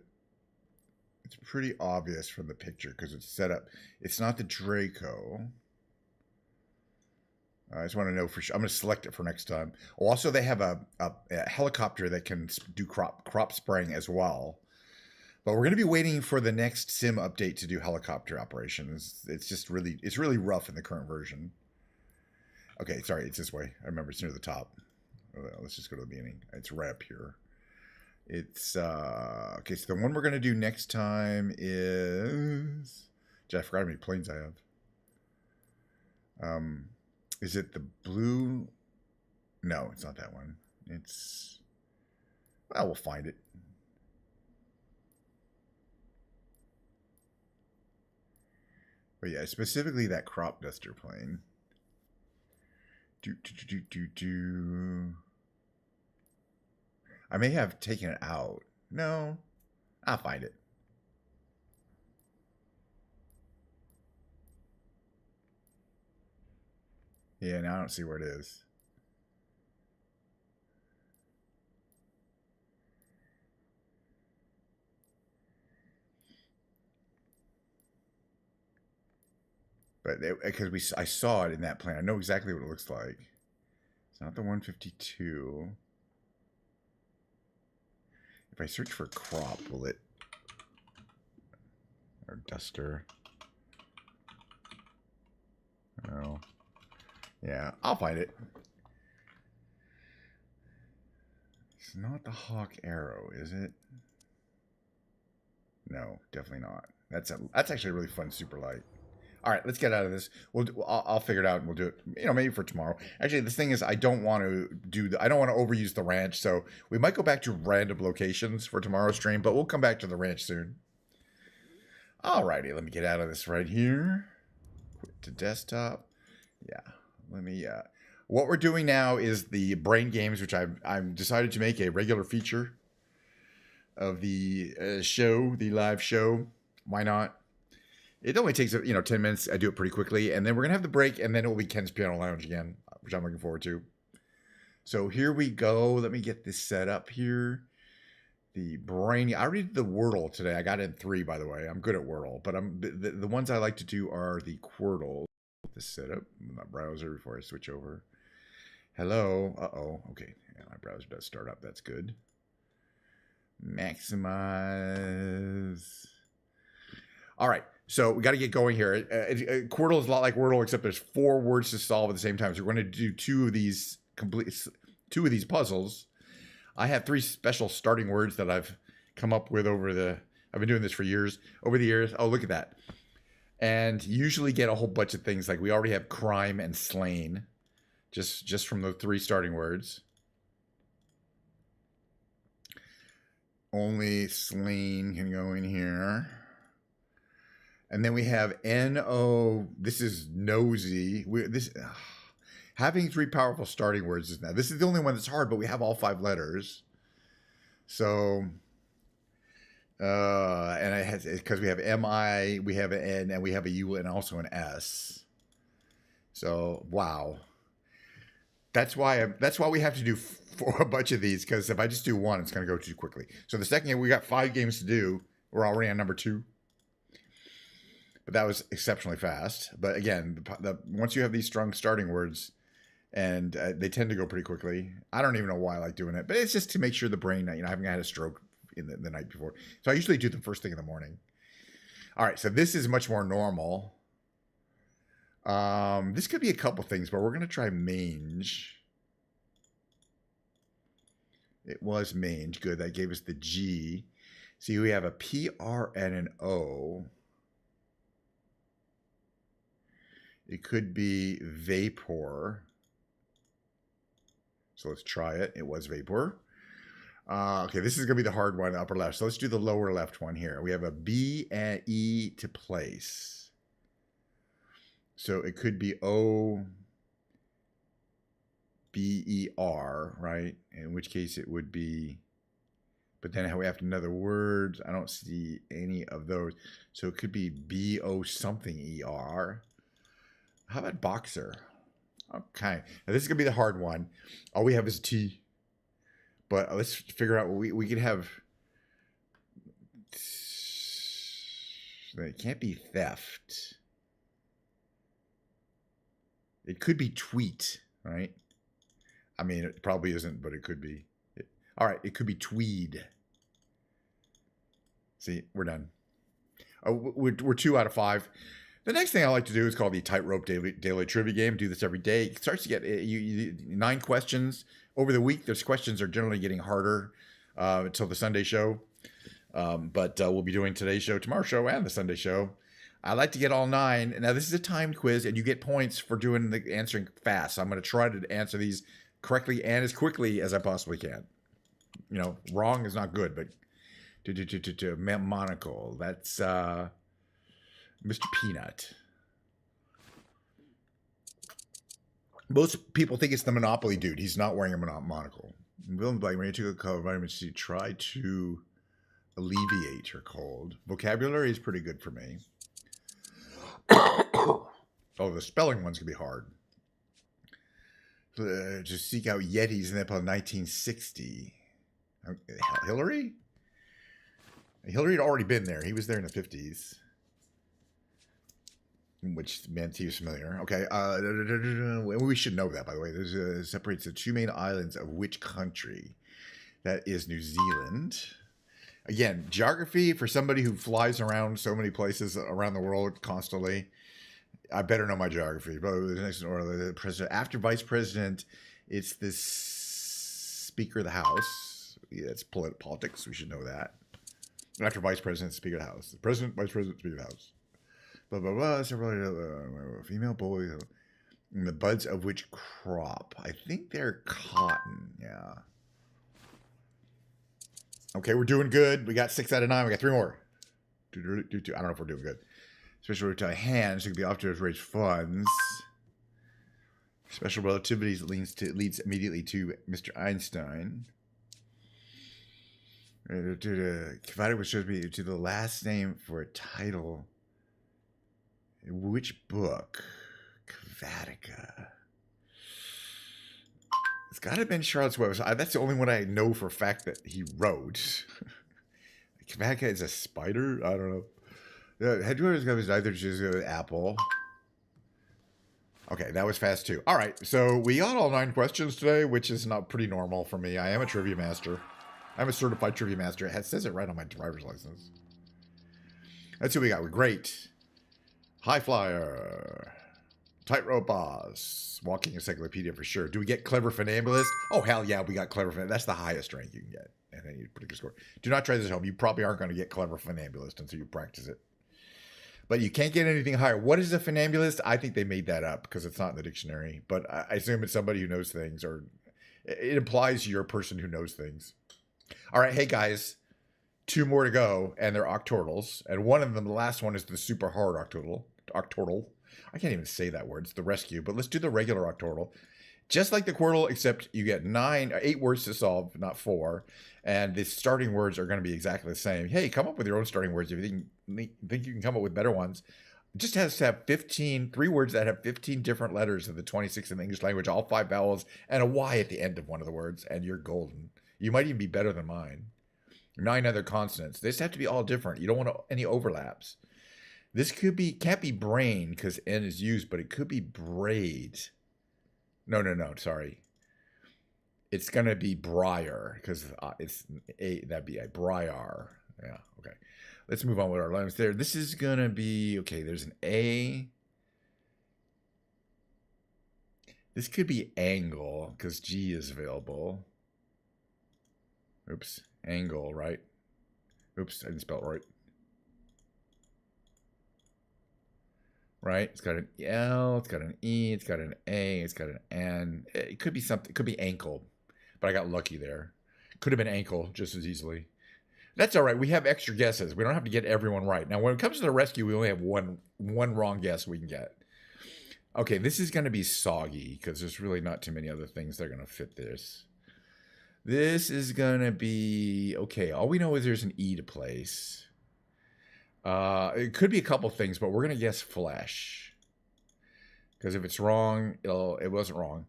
It's pretty obvious from the picture because it's set up. It's not the Draco. I just want to know for sure. I'm going to select it for next time. Oh, also, they have a helicopter that can do crop spraying as well. But we're going to be waiting for the next sim update to do helicopter operations. It's really rough in the current version. Okay, sorry, it's this way. I remember it's near the top. Let's just go to the beginning. It's right up here. It's okay. So the one we're going to do next time is. Gee, I forgot how many planes I have. Is it the blue? No, it's not that one. It's. Well, we'll find it. But yeah, specifically that crop duster plane. I may have taken it out. No, I'll find it. Yeah, now I don't see where it is. But because I saw it in that plan, I know exactly what it looks like. It's not the 152. If I search for crop, will it? Or duster? Oh, yeah, I'll find it. It's not the Hawk Arrow, is it? No, definitely not. That's actually a really fun super light. All right, let's get out of this. I'll figure it out and we'll do it. Maybe for tomorrow. Actually, the thing is, I don't want to overuse the ranch, so we might go back to random locations for tomorrow's stream, but we'll come back to the ranch soon. All righty, let me get out of this right here. Quit to desktop. Yeah, let me. What we're doing now is the brain games, which I've decided to make a regular feature of the show, the live show. Why not? It only takes 10 minutes. I do it pretty quickly, and then we're gonna have the break, and then it will be Ken's Piano Lounge again, which I'm looking forward to. So here we go. Let me get this set up here. The brain. I already did the Wordle today. I got in 3, by the way. I'm good at Wordle, but the ones I like to do are the Quirtle. This set up in my browser before I switch over. Hello. Okay. Yeah, my browser does start up. That's good. Maximize. All right. So we got to get going here. Quirtle is a lot like Wordle, except there's 4 words to solve at the same time. So we're going to do 2 of these puzzles. I have 3 special starting words that I've come up with I've been doing this for years. Over the years. Oh, look at that. And usually get a whole bunch of things like we already have crime and slain, just from the 3 starting words. Only slain can go in here. And then we have N-O. This is nosy. Having 3 powerful starting words is now. This is the only one that's hard, but we have all 5 letters. So, and it has, because we have M-I, we have an N, and we have a U, and also an S. So, wow. That's why we have to do for a bunch of these, because if I just do one, it's going to go too quickly. So the second game, we got 5 games to do. We're already on number 2. But that was exceptionally fast. But again, once you have these strong starting words, and they tend to go pretty quickly. I don't even know why I like doing it, but it's just to make sure the brain, I haven't had a stroke in the night before. So I usually do the first thing in the morning. All right, so this is much more normal. This could be a couple things, but we're going to try mange. It was mange. Good. That gave us the G. See, we have a P, R, and an O. It could be vapor. So let's try it. It was vapor. Okay, this is going to be the hard one, upper left. So let's do the lower left one here. We have a B and E to place. So it could be O-B-E-R, right? In which case it would be, but then how we have another words. I don't see any of those. So it could be B-O something E-R. How about boxer? Okay. Now this is going to be the hard one. All we have is a T. But let's figure out what we could have. It can't be theft. It could be tweet, right? I mean, it probably isn't, but it could be. All right, it could be tweed. See, we're done. We're 2 out of 5. The next thing I like to do is called the Tightrope Daily Trivia Game. Do this every day. It starts to get 9 questions. Over the week, those questions are generally getting harder until the Sunday show. But we'll be doing today's show, tomorrow's show, and the Sunday show. I like to get all 9. Now, this is a timed quiz, and you get points for doing the answering fast. So I'm going to try to answer these correctly and as quickly as I possibly can. You know, wrong is not good, but monocle. That's Mr. Peanut. Most people think it's the Monopoly dude. He's not wearing a monocle. Will Blake, when you took a cover vitamin C, try to alleviate her cold. Vocabulary is pretty good for me. Oh, the spelling ones can be hard. Just seek out Yetis in Nepal 1960. Hillary? Hillary had already been there. He was there in the 50s. Which meant he was familiar. Okay. We should know that, by the way. There's separates the 2 main islands of which country? That is New Zealand. Again, geography for somebody who flies around so many places around the world constantly. I better know my geography. But the next order, the president, after vice president, it's this Speaker of the House. Yeah, it's politics. We should know that. After vice president, Speaker of the House. President, vice president, Speaker of the House. Blah, blah, blah. Several female boys. And the buds of which crop? I think they're cotton. Yeah. Okay, we're doing good. We got 6 out of 9. We got 3 more. I don't know if we're doing good. Special relativity hands. It could be off to raise funds. Special relativity leads immediately to Mr. Einstein. Kvatic was supposed to be to the last name for a title. Which book? Kvatica. It's got to have been Charlotte's Web. That's the only one I know for a fact that he wrote. Kvatica is a spider? I don't know. Headquarters is either just Apple. Okay, that was fast too. All right, so we got all 9 questions today, which is not pretty normal for me. I am a trivia master. I'm a certified trivia master. It says it right on my driver's license. Let's see what we got. We're great. High flyer. Tightrope boss. Walking encyclopedia for sure. Do we get clever funambulist? Oh, hell yeah, we got clever funambulist. That's the highest rank you can get. And then you put a good score. Do not try this at home. You probably aren't going to get clever funambulist until you practice it. But you can't get anything higher. What is a funambulist? I think they made that up because it's not in the dictionary. But I assume it's somebody who knows things, or it implies you're a person who knows things. All right, hey guys, 2 more to go, and they're octordals. And one of them, the last one, is the super hard octordal. I can't even say that word. It's the rescue. But let's do the regular octordal. Just like the Quirtle, except you get 8 words to solve, not 4. And the starting words are going to be exactly the same. Hey, come up with your own starting words if you think you can come up with better ones. It just has to have 3 words that have 15 different letters of the 26 in the English language, all 5 vowels, and a Y at the end of one of the words, and you're golden. You might even be better than mine. 9 other consonants. They just have to be all different. You don't want any overlaps. This can't be brain because N is used, but it could be braid. No, sorry. It's going to be briar because that'd be a briar. Yeah, okay. Let's move on with our letters there. This is going to be, okay, there's an A. This could be angle because G is available. Oops, angle, right? Oops, I didn't spell it right. Right? It's got an L, it's got an E, it's got an A, it's got an N. It could be something, it could be ankle, but I got lucky there. Could have been ankle just as easily. That's all right. We have extra guesses. We don't have to get everyone right. Now, when it comes to the rescue, we only have one wrong guess we can get. Okay, this is going to be soggy because there's really not too many other things that are going to fit this. This is going to be, okay, all we know is there's an E to place. It could be a couple things, but we're going to guess flesh. Because if it's wrong, it wasn't wrong.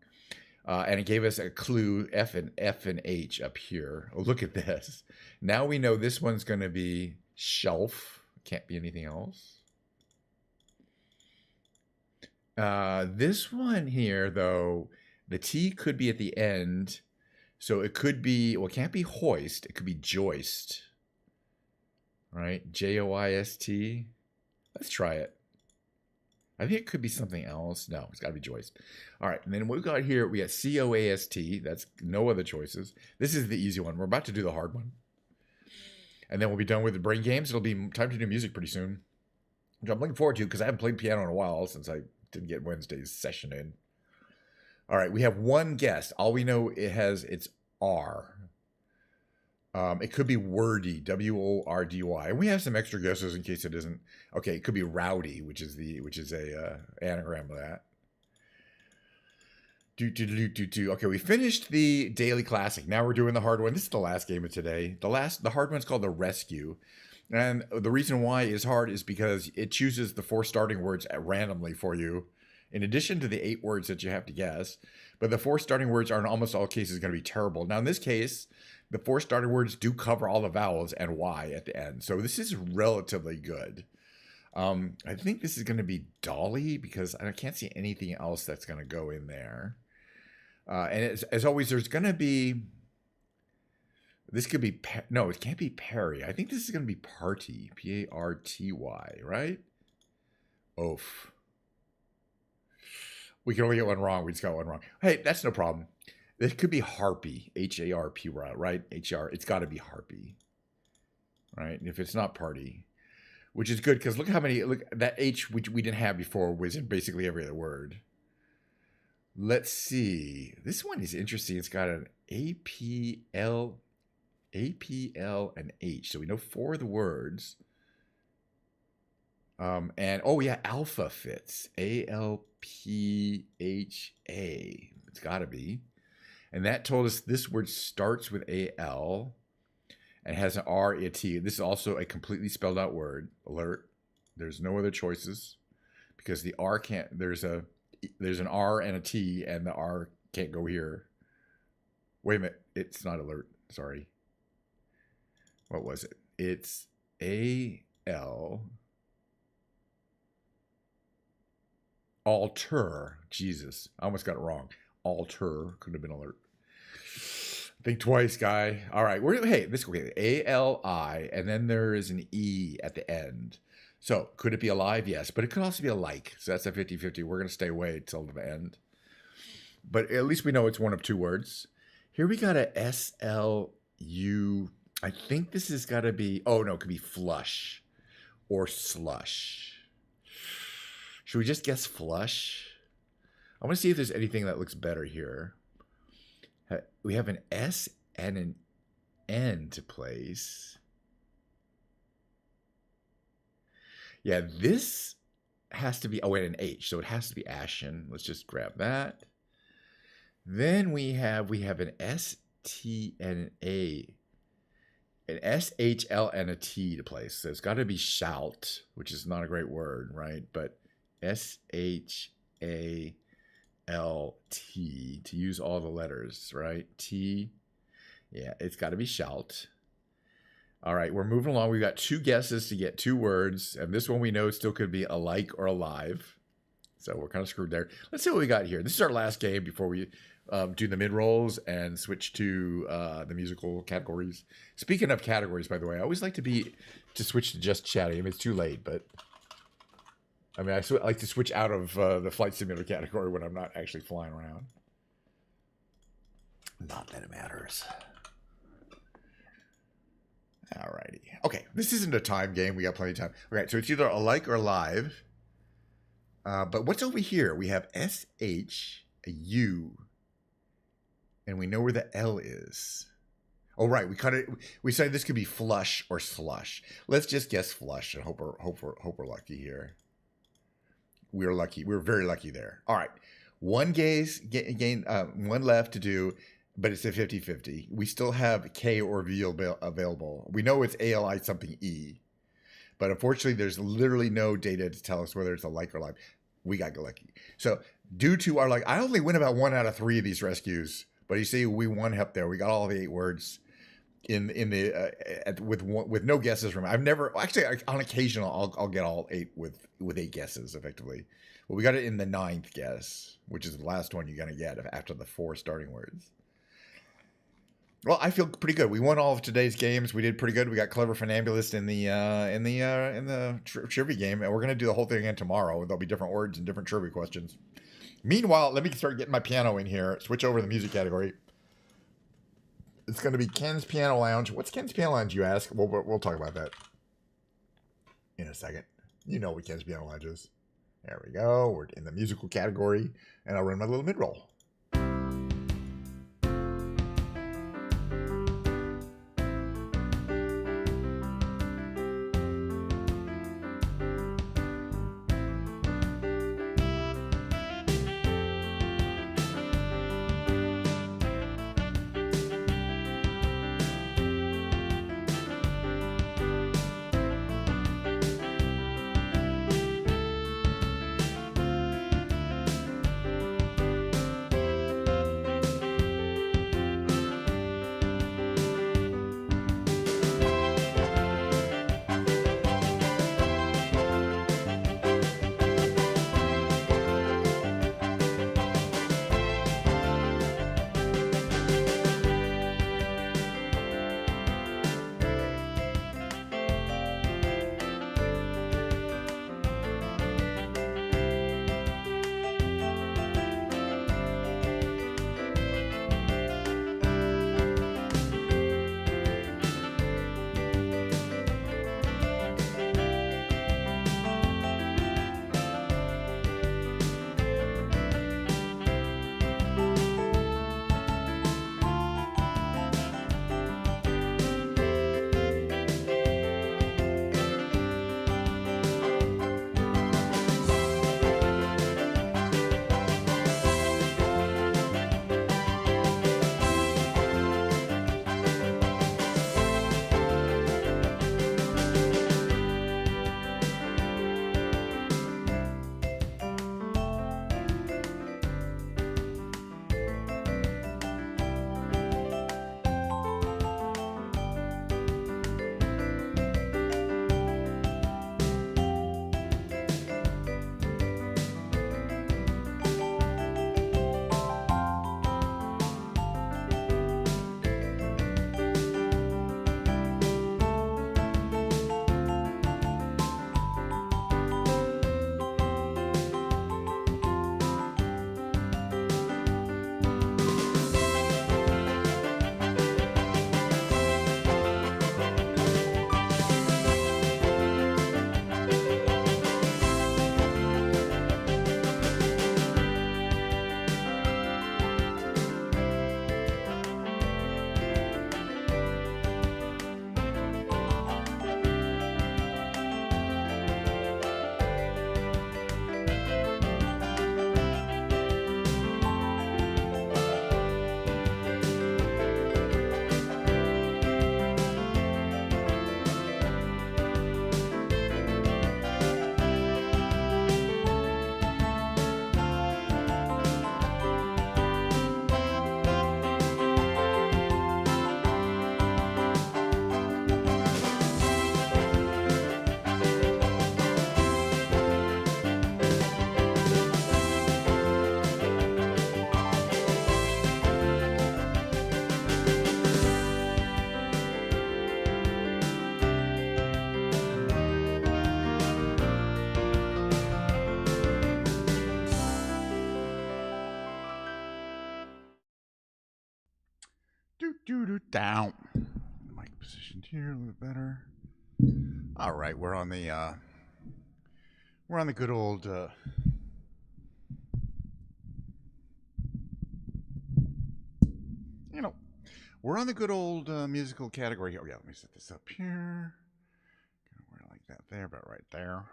And it gave us a clue, F and H up here. Oh, look at this. Now we know this one's going to be shelf. Can't be anything else. This one here, though, the T could be at the end. So it could be, well, it can't be hoist. It could be joist. Right? Joist. Let's try it. I think it could be something else. No, it's got to be joist. All right. And then what we got here, we got coast. That's no other choices. This is the easy one. We're about to do the hard one. And then we'll be done with the brain games. It'll be time to do music pretty soon, which I'm looking forward to because I haven't played piano in a while since I didn't get Wednesday's session in. All right. We have one guess. All we know it's R. It could be wordy, W-O-R-D-Y. And we have some extra guesses in case it isn't. Okay, it could be rowdy, which is a anagram of that. Okay, we finished the daily classic. Now we're doing the hard one. This is the last game of today. The hard one's called the rescue. And the reason why it's hard is because it chooses the 4 starting words randomly for you, in addition to the 8 words that you have to guess. But the 4 starting words are in almost all cases going to be terrible. Now in this case, the 4 starting words do cover all the vowels and Y at the end. So this is relatively good. I think this is going to be Dolly because I can't see anything else that's going to go in there. And as always, there's going to be, this could be, no, it can't be Perry. I think this is going to be Party, P-A-R-T-Y, right? Oof. We can only get one wrong. We just got one wrong. Hey, that's no problem. This could be Harpy, H-A-R-P-Y, right? H-R, it's got to be Harpy, right? And if it's not Party, which is good because look how many, look, that H which we didn't have before was in basically every other word. Let's see. This one is interesting. It's got an A-P-L, and H. So we know 4 of the words. And, oh yeah, alpha fits. A-L-P-H-A. It's got to be. And that told us this word starts with A-L and has an R and a T. This is also a completely spelled out word. Alert. There's no other choices because the R can't, there's an R and a T and the R can't go here. Wait a minute. It's not alert. Sorry. What was it? It's A-L. Alter. Jesus. I almost got it wrong. Alter. Couldn't have been alert. Think twice, guy. All right. Hey, this is okay. A-L-I, and then there is an E at the end. So could it be alive? Yes, but it could also be a like. So that's a 50-50. We're going to stay away till the end. But at least we know it's one of 2 words. Here we got a S-L-U. I think this has got to be, oh no, it could be flush or slush. Should we just guess flush? I want to see if there's anything that looks better here. We have an S and an N to place. Yeah, this has to be, oh, and an H, so it has to be ashen. Let's just grab that. Then we have an S, T, and an A. An S, H, L, and a T to place. So it's got to be shout, which is not a great word, right? But S, H, A, L-T to use all the letters, right? T. Yeah, it's got to be shout. All right, we're moving along. We've got 2 guesses to get 2 words, and this one we know still could be alike or alive. So we're kind of screwed there. Let's see what we got here. This is our last game before we do the mid-rolls and switch to the musical categories. Speaking of categories, by the way, I always like to switch to just chatting. I mean, it's too late, but I mean, I like to switch out of the flight simulator category when I'm not actually flying around. Not that it matters. Alrighty. Okay, this isn't a time game. We got plenty of time. Okay, so it's either alike or alive. But what's over here? We have S-H, a U, and we know where the L is. Oh, right. We cut it. We said this could be flush or slush. Let's just guess flush and hope we're lucky here. we were lucky. We were very lucky there. All right. One one left to do, but it's a 50-50. We still have K or V available. We know it's ALI something E, but unfortunately, there's literally no data to tell us whether it's a like or like. We got lucky. So due to our luck, I only win about 1 out of 3 of these rescues, but you see, we won up there. We got all the 8 words in the with no guesses from. I've never actually on occasion I'll get all 8 with 8 guesses effectively. Well, we got it in the 9th guess, which is the last one you're gonna get after the 4 starting words. Well, I feel pretty good. We won all of today's games. We did pretty good. We got Clever Funambulist in the trivia game, and we're gonna do the whole thing again tomorrow. There'll be different words and different trivia questions. Meanwhile, let me start getting my piano in here. Switch over to the music category. It's going to be Ken's Piano Lounge. What's Ken's Piano Lounge, you ask? We'll talk about that in a second. You know what Ken's Piano Lounge is. There we go. We're in the musical category, and I'll run my little mid-roll. Down. Mic positioned here a little bit better. All right, we're on the good old we're on the good old musical category here. Oh yeah, let me set this up here. We're like that there, about right there.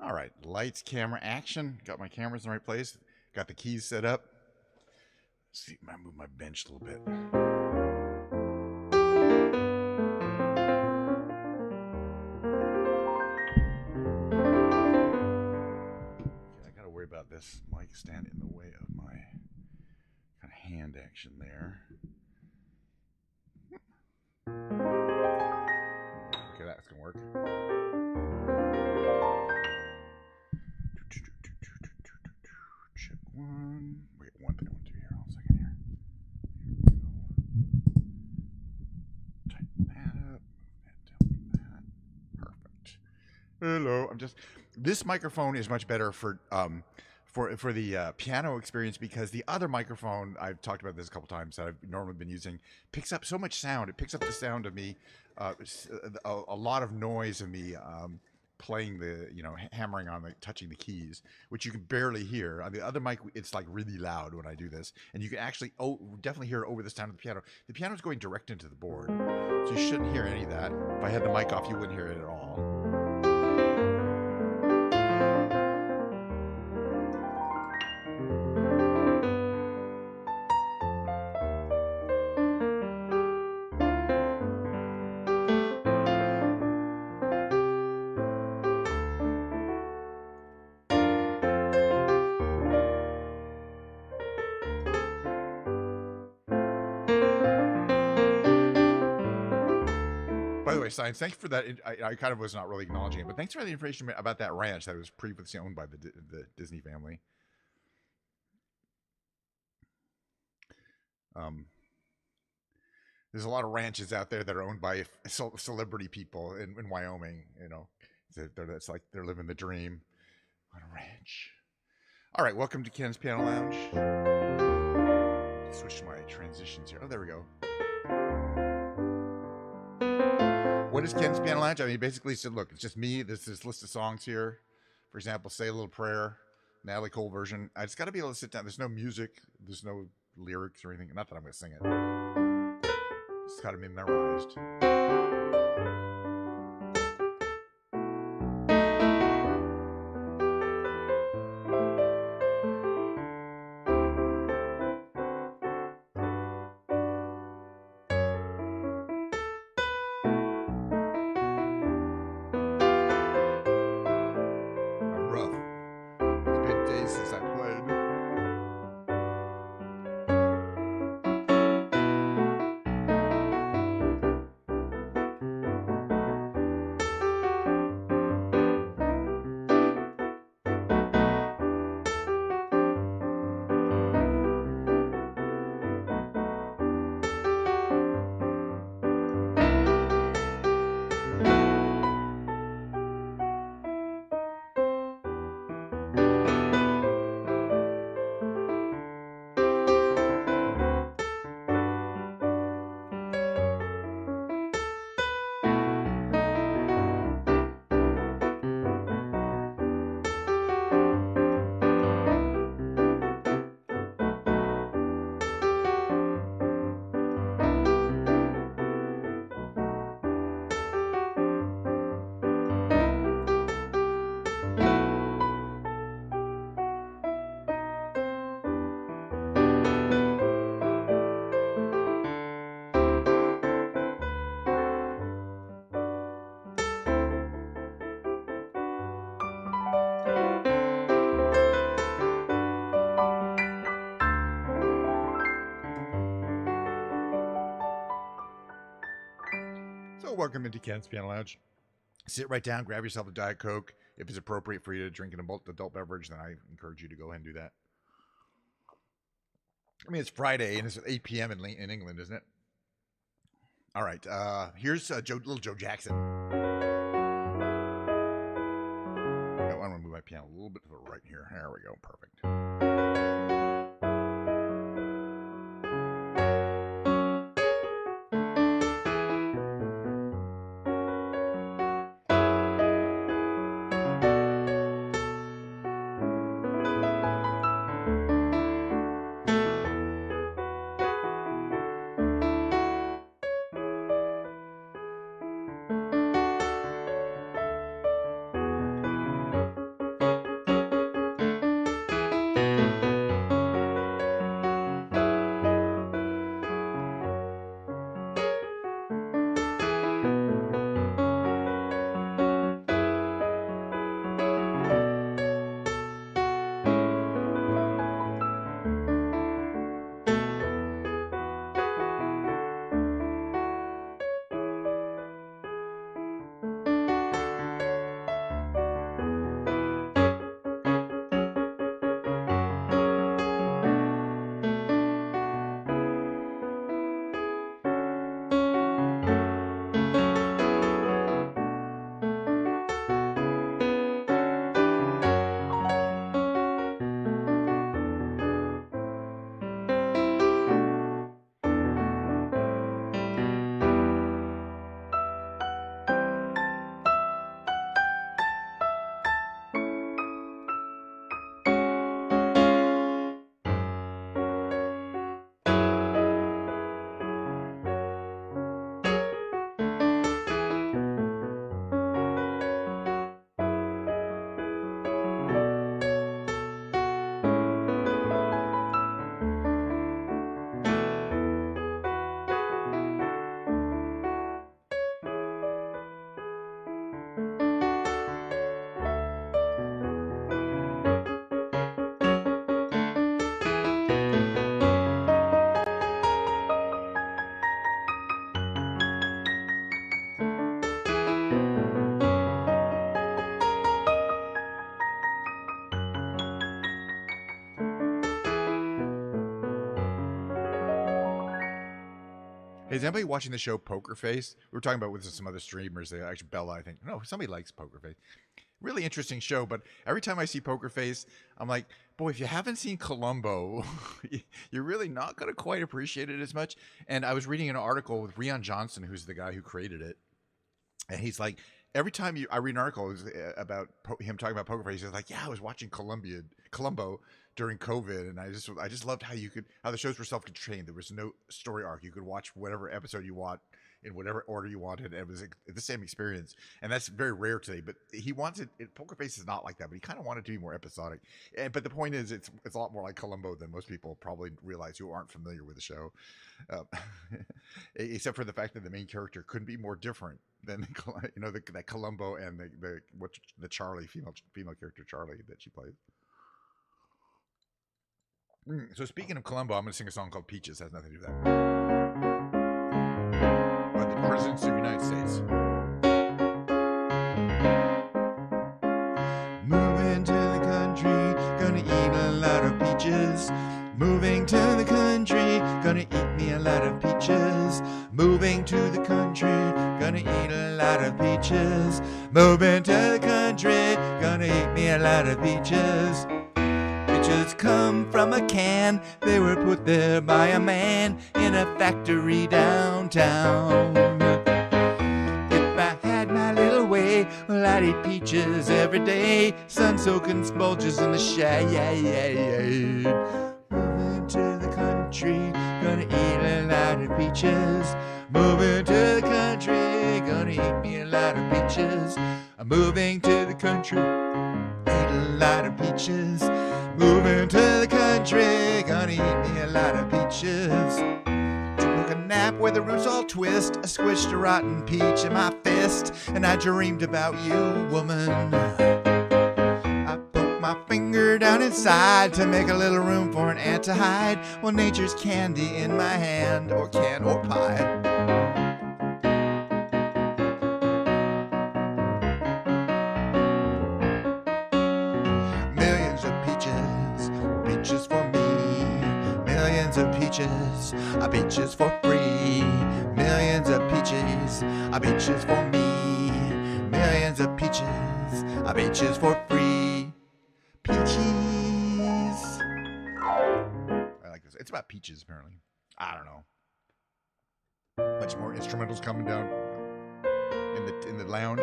All right, lights, camera, action. Got my cameras in the right place. Got the keys set up. Let's see, I move my bench a little bit. Okay, I gotta worry about this mic stand in the way of my kind of hand action there. Okay, that's gonna work. Check one. Wait, one thing I want to do here. Hold on a second here. Here we go. Tighten that up. Move that down. That. Perfect. Hello. This microphone is much better for the piano experience because the other microphone, I've talked about this a couple times, that I've normally been using, picks up so much sound. It picks up the sound of me, a lot of noise of me playing hammering on touching the keys, which you can barely hear. On the other mic, it's like really loud when I do this, and you can actually definitely hear it over the sound of the piano. The piano's going direct into the board, so you shouldn't hear any of that. If I had the mic off, you wouldn't hear it at all. By the way, Science, thanks for that. I kind of was not really acknowledging it, but thanks for the information about that ranch that was previously owned by the Disney family. There's a lot of ranches out there that are owned by celebrity people in Wyoming. It's like they're living the dream on a ranch. All right, welcome to Ken's Piano Lounge. Switch my transitions here. Oh, there we go. What is Ken's Piano Lounge? I mean, basically said, look, it's just me. There's this list of songs here. For example, Say a Little Prayer, Natalie Cole version. I just got to be able to sit down. There's no music. There's no lyrics or anything. Not that I'm going to sing it. It's got to be memorized. Welcome into Ken's Piano Lounge. Sit right down, grab yourself a Diet Coke. If it's appropriate for you to drink an adult beverage, then I encourage you to go ahead and do that. I mean, it's Friday and it's 8 p.m. in England, isn't it? All right, here's little Joe Jackson. I want to move my piano a little bit to the right here. There we go, perfect. Hey, is anybody watching the show Poker Face? We were talking about with some other streamers. They actually Bella, I think. No, somebody likes Poker Face. Really interesting show, but every time I see Poker Face, I'm like, boy, if you haven't seen Columbo, you're really not going to quite appreciate it as much. And I was reading an article with Rian Johnson, who's the guy who created it, and he's like, every time I read an article about him talking about Poker Face, he's like, yeah, I was watching Columbo during COVID, and I just loved how the shows were self-contained. There was no story arc. You could watch whatever episode you want in whatever order you wanted. And it was the same experience, and that's very rare today. But he wanted Poker Face is not like that, but he kind of wanted to be more episodic. But the point is, it's a lot more like Columbo than most people probably realize who aren't familiar with the show, except for the fact that the main character couldn't be more different than that Columbo and the Charlie female character Charlie that she plays. So speaking of Columbo, I'm going to sing a song called Peaches. It has nothing to do with that. But the presidents of the United States. Moving to the country, gonna eat a lot of peaches. Moving to the country, gonna eat me a lot of peaches. Moving to the country, gonna eat a lot of peaches. Moving to the country, gonna eat me a lot of peaches. Peaches come from a can, they were put there by a man in a factory downtown. If I had my little way, well, I'd eat peaches every day. Sun-soaking bulges in the shade. Moving to the country, gonna eat a lot of peaches. Moving to the country, gonna eat me a lot of peaches. I'm moving to the country, eat a lot of peaches. Moving to the country, gonna eat me a lot of peaches. Took a nap where the roots all twist. I squished a rotten peach in my fist, and I dreamed about you, woman. I poked my finger down inside to make a little room for an ant to hide. Well, nature's candy in my hand, or can or pie. Peaches for me, millions of peaches, peaches for free. Millions of peaches, peaches for me, millions of peaches, peaches for free. Peaches. I like this. It's about peaches, apparently. I don't know. Much more instrumentals coming down in the lounge.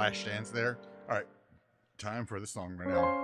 flash dance there. All right, time for the song right now.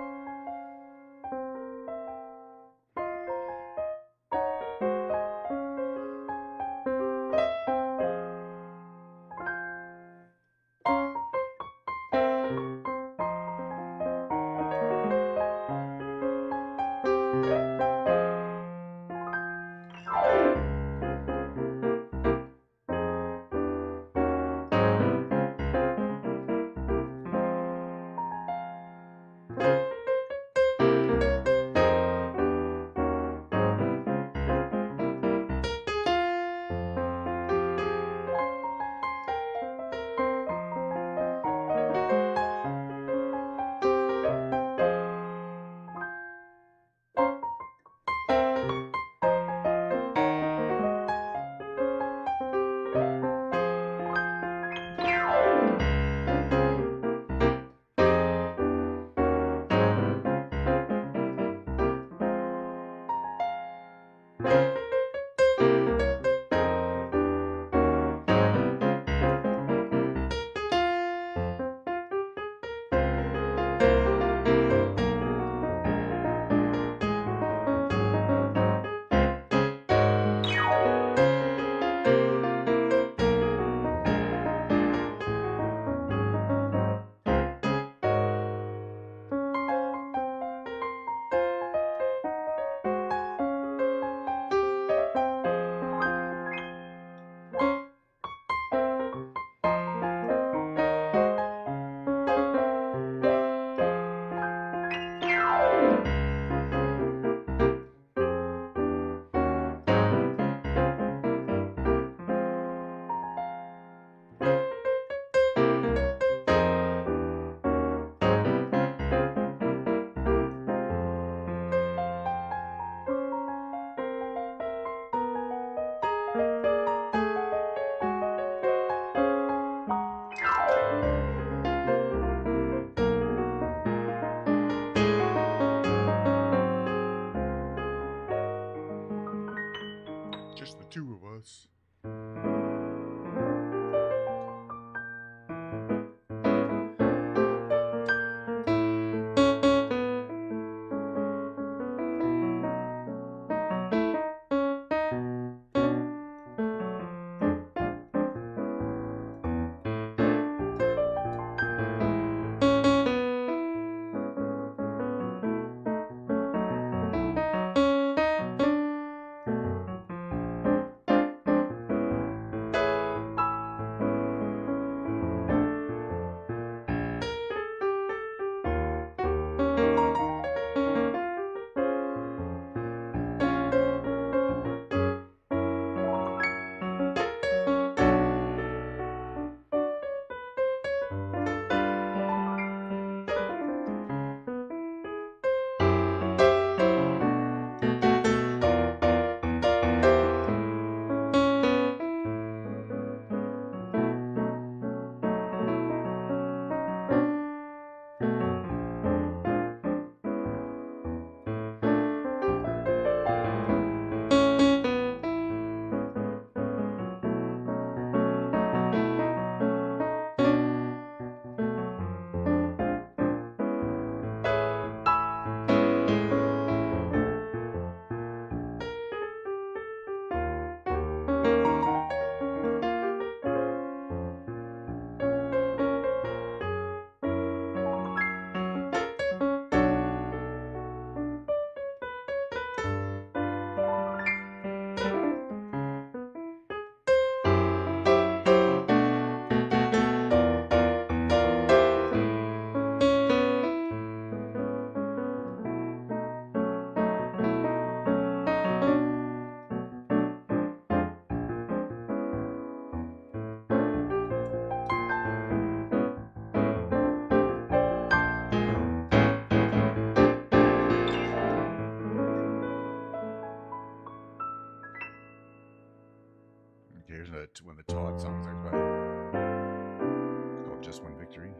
Just the two of us. Here's one of the Todd songs I was by. It's called Just One Victory.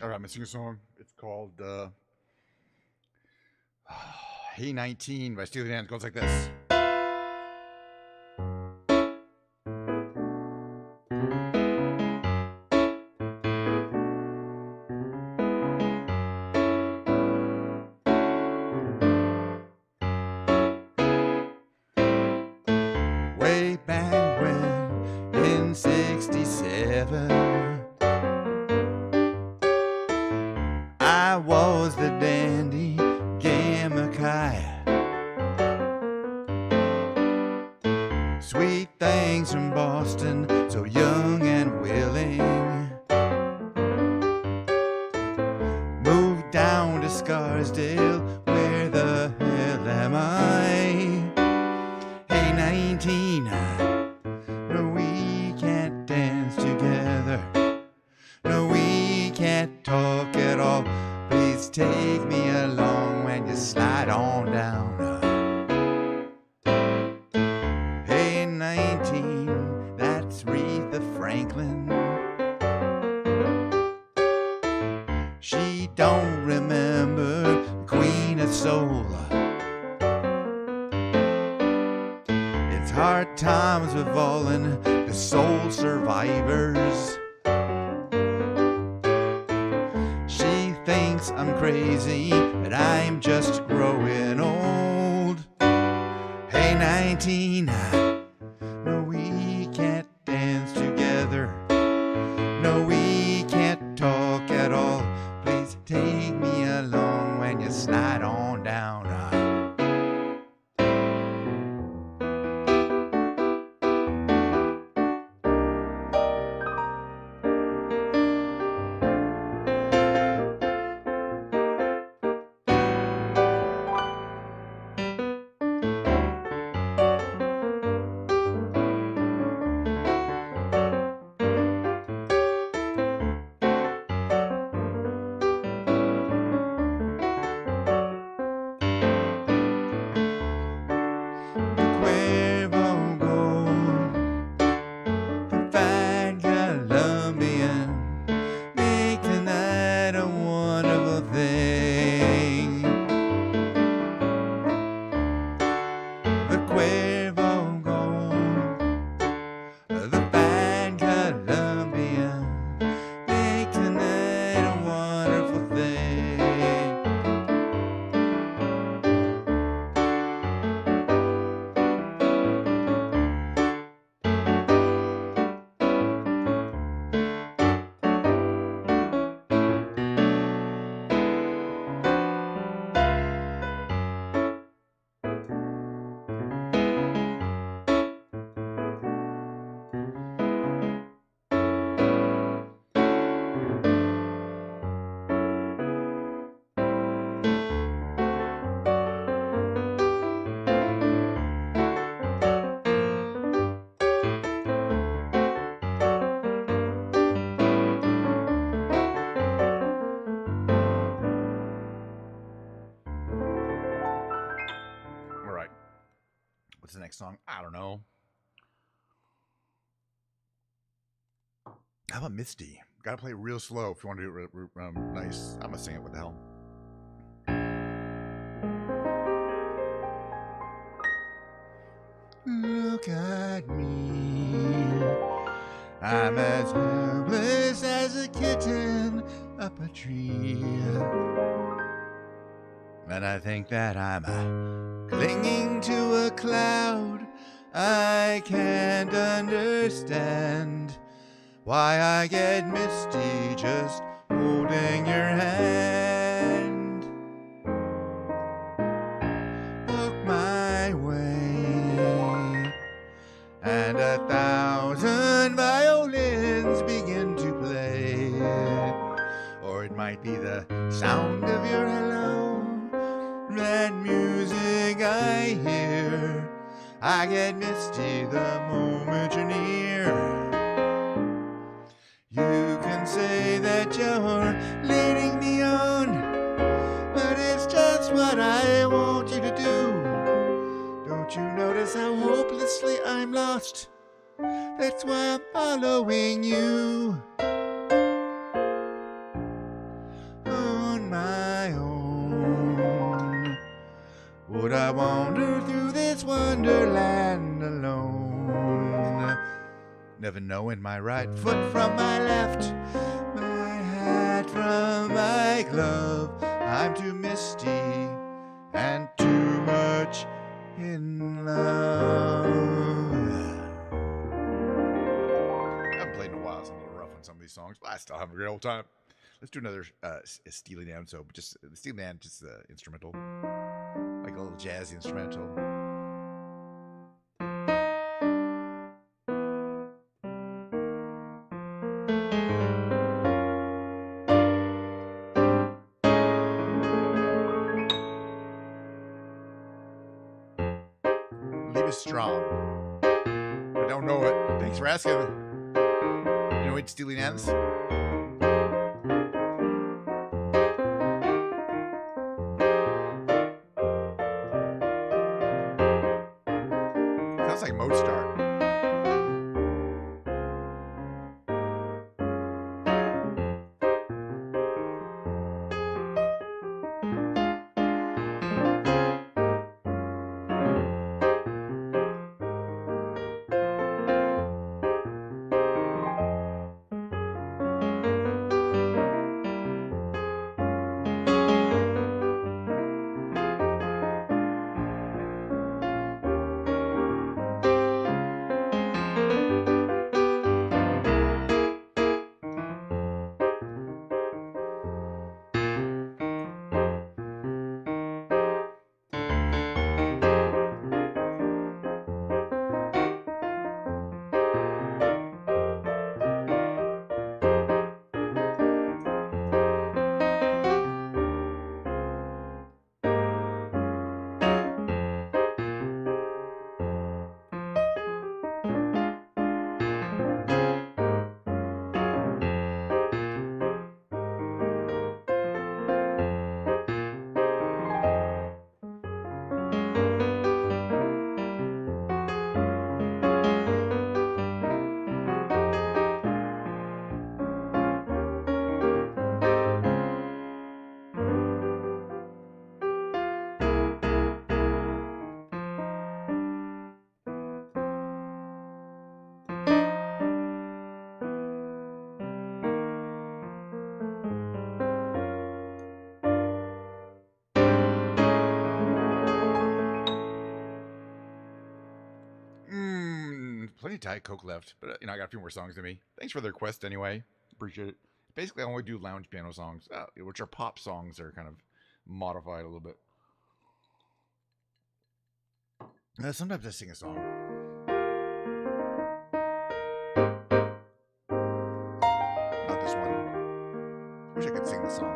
All right, I'm gonna sing a song. It's called Hey 19 by Steely Dan. It goes like this. Way back when, in 67, I was the dandy Gamakai. Sweet things from Boston, so young and willing. Moved down to Scarsdale, where the hell am I? Hey 19, no, we can't dance together. No, we can't talk at all. Please take me along when you slide on down. Hey 19, that's Aretha Franklin. She don't remember the Queen of Soul. It's hard times with all in the soul survivors. She thinks I'm crazy, but I'm just growing old. Hey 19, no, we can't dance together. No, we can't talk at all. Please take me along when you slide on down. What's the next song? I don't know. How about Misty? Gotta play real slow if you want to do it nice. I'm gonna sing it. What the hell? Look at me. I'm as helpless as a kitten up a tree. And I think that I'm clinging to a cloud. I can't understand why I get misty just holding your hand. Look my way, and 1,000 violins begin to play. Or it might be the sound of your hello, that music I hear. I get misty the moment you're near. You can say that you're leading me on, but it's just what I want you to do. Don't you notice how hopelessly I'm lost? That's why I'm following you. I wander through this wonderland alone, never knowing my right foot from my left, my hat from my glove. I'm too misty and too much in love. I haven't played in a while. It's a little rough on some of these songs, but I still have a great old time. Let's do another Steely Dan. So just the Steely Dan, just the instrumental, like a little jazzy instrumental. Leave us strong. I don't know it. Thanks for asking. You know what Steely Dan's? Sounds like Mozart. Plenty of Diet Coke left, but I got a few more songs in me. Thanks for the request anyway. Appreciate it. Basically, I only do lounge piano songs, which are pop songs that are kind of modified a little bit. Sometimes I sing a song. Not this one. Wish I could sing the song.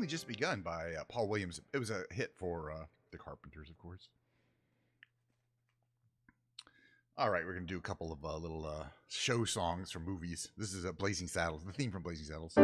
Only Just Begun by Paul Williams. It was a hit for the Carpenters, of course. All right, we're going to do a couple of little show songs from movies. This is Blazing Saddles, the theme from Blazing Saddles.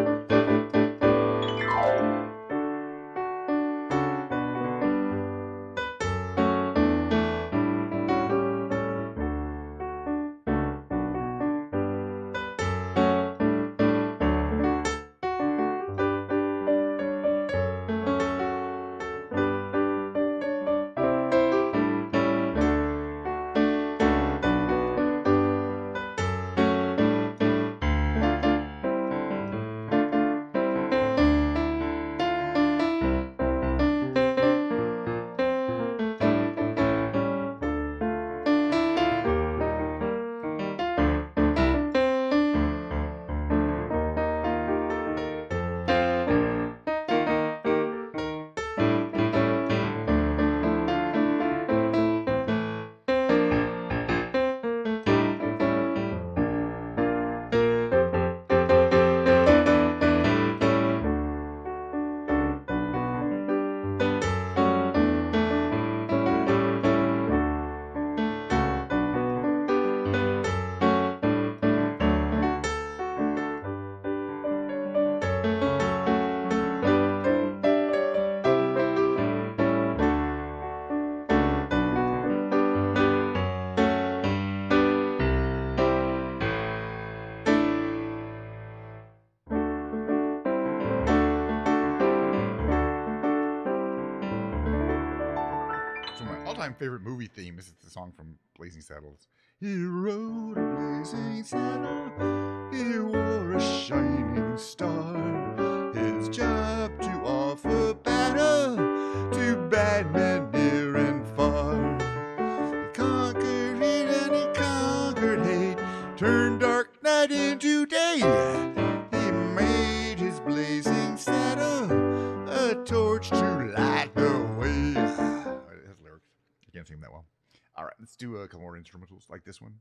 Favorite movie theme. This is the song from Blazing Saddles. He rode a blazing saddle, he wore a shining star, his job to offer battle to bad men near and far. He conquered it and he conquered hate, turned dark night into day. He made his blazing saddle a torch to light the way. I can't sing that well. All right, let's do a couple more instrumentals like this one.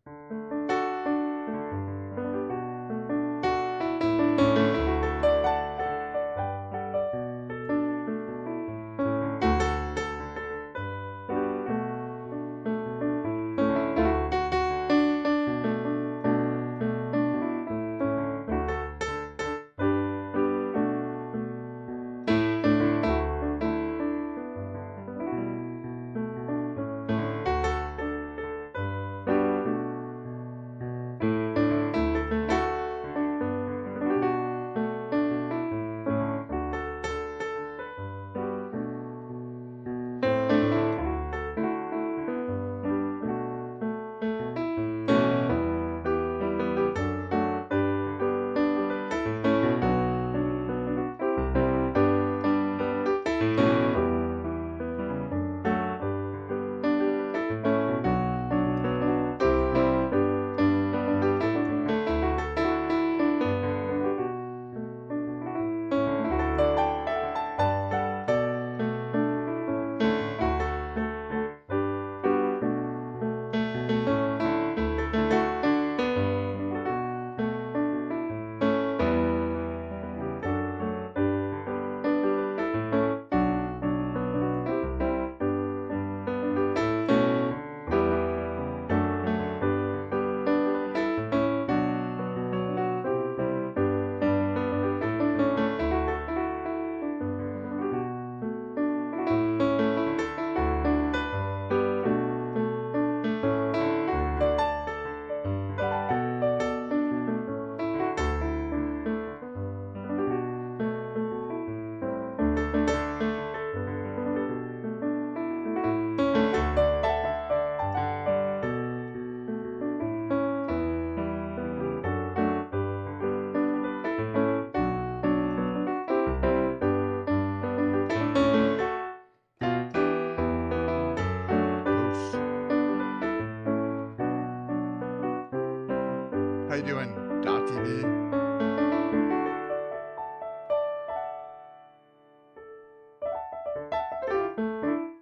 How you doing, .tv?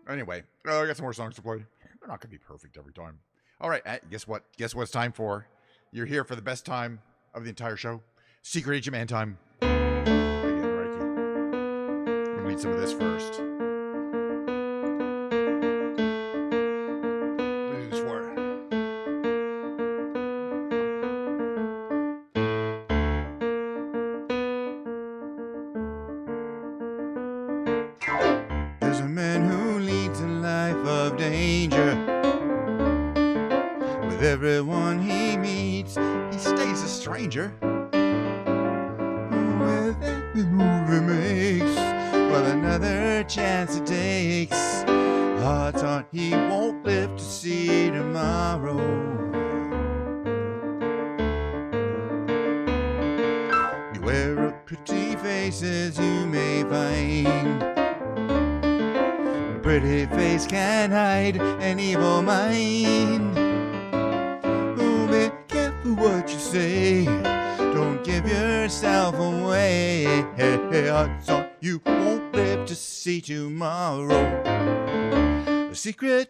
Anyway, I got some more songs to play. They're not going to be perfect every time. All right, guess what? Guess what it's time for? You're here for the best time of the entire show. Secret Agent Man time. Again, Reiki. read some of this first. Read this for it. There's a man who leads a life of danger. With everyone he meets, he stays a stranger. With every move he makes, well, another chance he takes. Odds on he won't live to see tomorrow. Beware of pretty faces you may find. A pretty face can hide an evil mind. Oh, be careful what you say. Don't give yourself away. Odds on you won't live to see tomorrow. A secret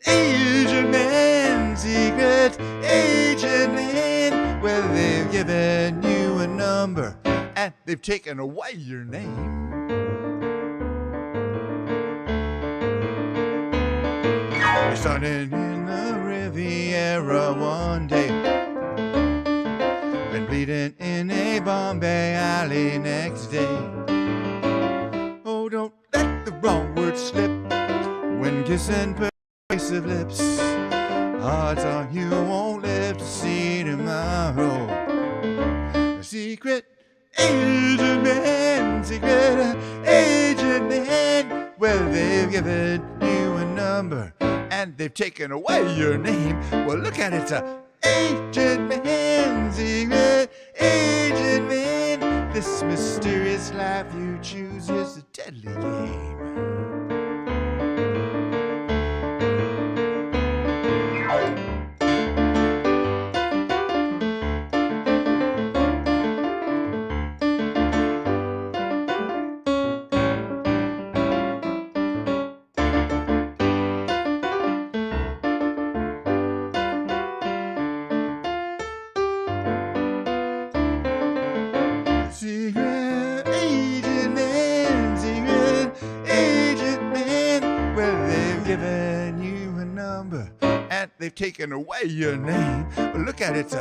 agent man, secret agent man. Well, they've given you a number and they've taken away your name. You're starting in the Riviera one day and bleeding in a Bombay alley next day. Oh, don't let the wrong word slip when kissing persuasive lips. Odds are you won't live to see tomorrow. A secret agent man, secret agent man. Well, they've given you a number and they've taken away your name. Well, look at it, agent man, secret agent man. This mysterious life you choose is a deadly game. Secret agent man, secret agent man. Well, they've given you a number and they've taken away your name. But look at it,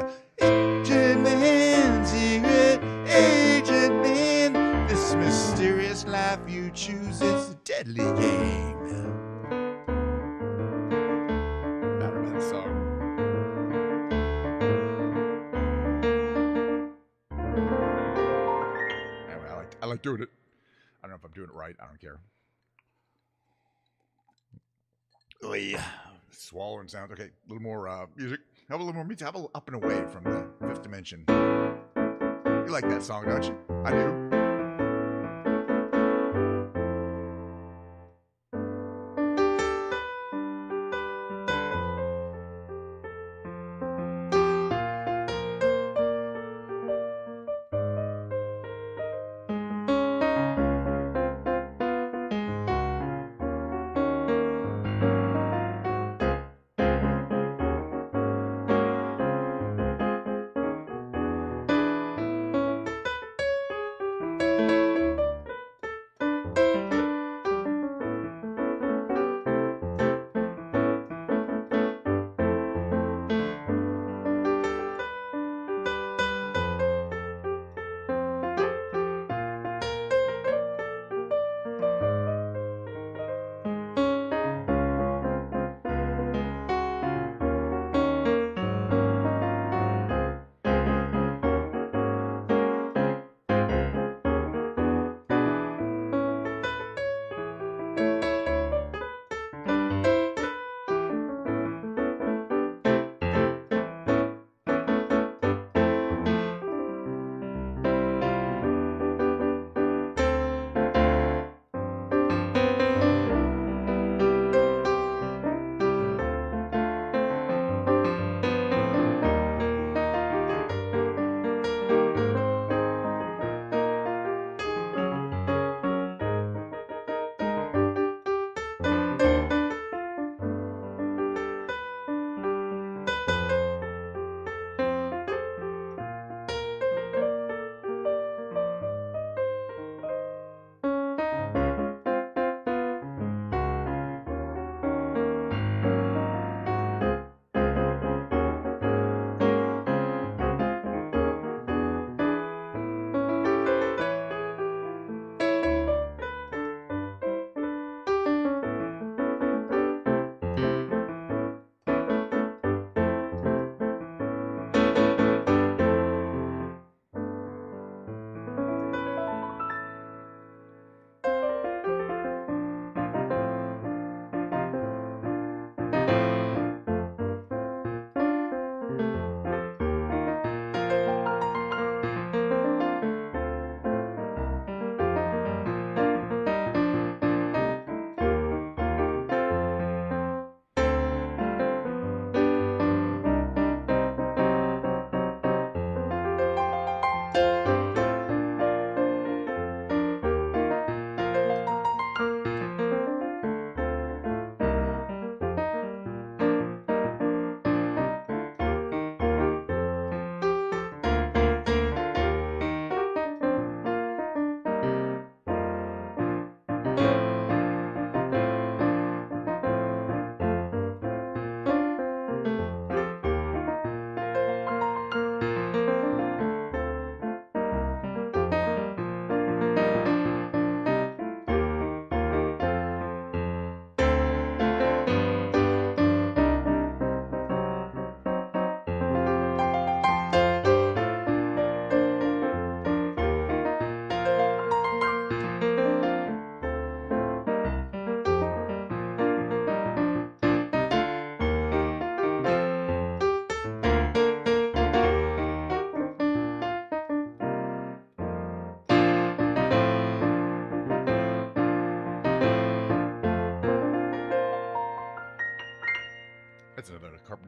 agent man, secret agent man. This mysterious life you choose is a deadly game. Not a bad song. I like doing it. I don't know if I'm doing it right. I don't care. Oh, yeah. Swallowing sounds. Okay, a little more music. Have a little more music. Have a little up and away from the fifth dimension. You like that song, don't you? I do.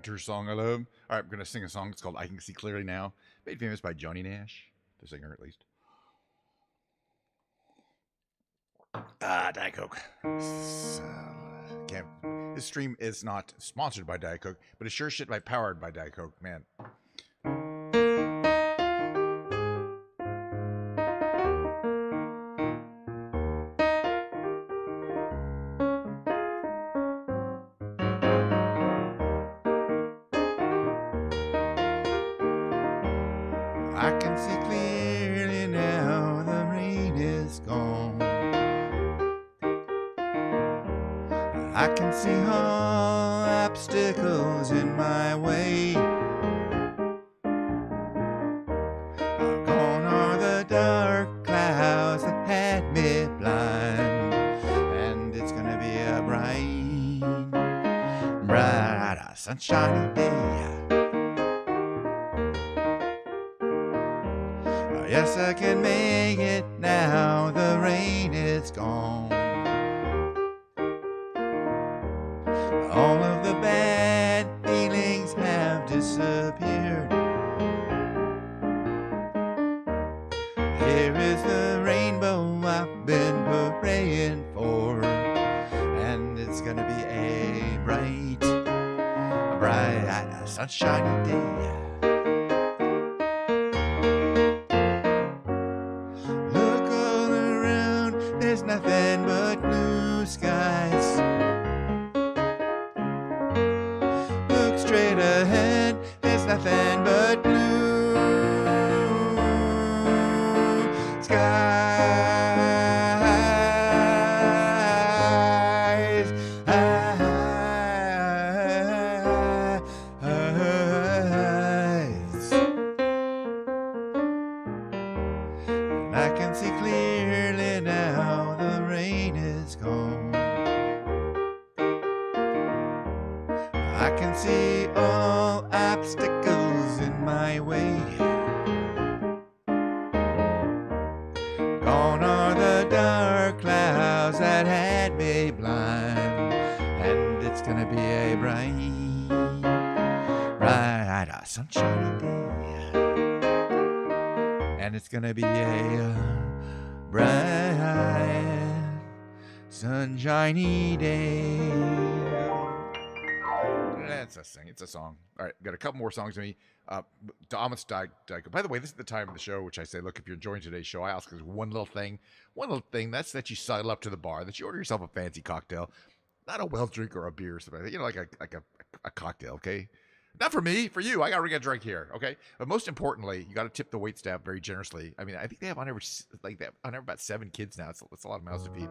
Gyrocopter song I love. All right, I'm going to sing a song. It's called I Can See Clearly Now. Made famous by Johnny Nash, the singer at least. Diet Coke. This stream is not sponsored by Diet Coke, but it's sure shit by powered by Diet Coke, man. I can see clearly now the rain is gone. I can see all obstacles in my way. Gone are the dark clouds that had me blind. And it's gonna be a bright, sunshiny day. Yes, I can make it now, the rain is gone. All of the bad feelings have disappeared. Here is the rainbow I've been praying for, and it's gonna be a bright, sunshiny day. There's nothing but blue skies. Look straight ahead, there's nothing but blue skies. And I can see clearly now, the rain is gone. I can see all obstacles in my way. Gone are the dark clouds that had me blind, and it's gonna be a bright, sunshiny day. And it's gonna be a bright, sunshiny day. That's a sing. It's a song. All right, got a couple more songs to me. Almost died. By the way, this is the time of the show which I say, look, if you're enjoying today's show, I ask there's one little thing. That's that you sidle up to the bar, that you order yourself a fancy cocktail, not a well drink or a beer or something. You know, like a cocktail. Okay. Not for me, for you. I got to get a drink here, okay? But most importantly, you got to tip the wait staff very generously. I mean, I think they have on about 7 kids now. It's a lot of mouths to feed.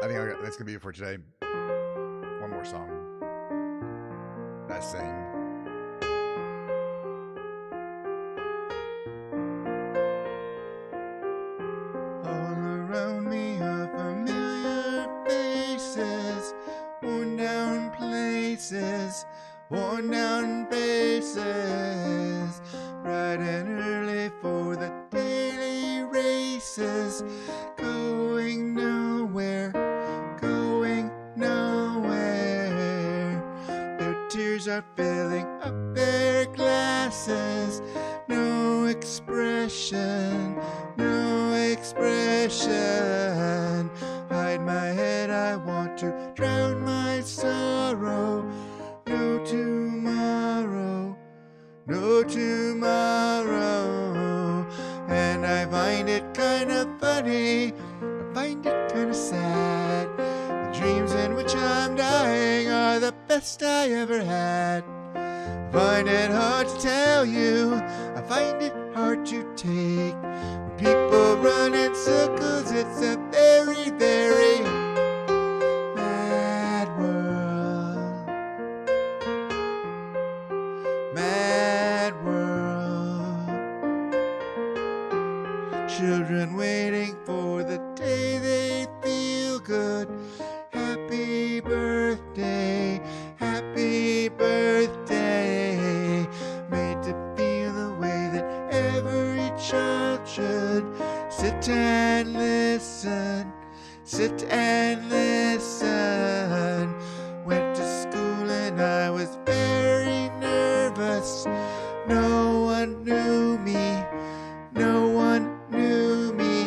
I think that's gonna be it for today. One more song. That's saying. All around me are familiar faces, worn down places, worn down faces, bright and early for the daily races, going nowhere, going nowhere. Their tears are filling up their glasses, no expression, no expression. Hide my head, I want to drown my sorrow. No tomorrow, no tomorrow. And I find it kind of funny, I find it kind of sad. The dreams in which I'm dying are the best I ever had. I find it hard to tell you, I find it hard to take. When people run in circles, it's a very, very mad world. Mad world. Children waiting for the day they feel good. Happy birthday, happy birthday. Made to feel the way that every child should. Sit and listen, sit and listen. Went to school and I was very nervous. No one knew me, no one knew me.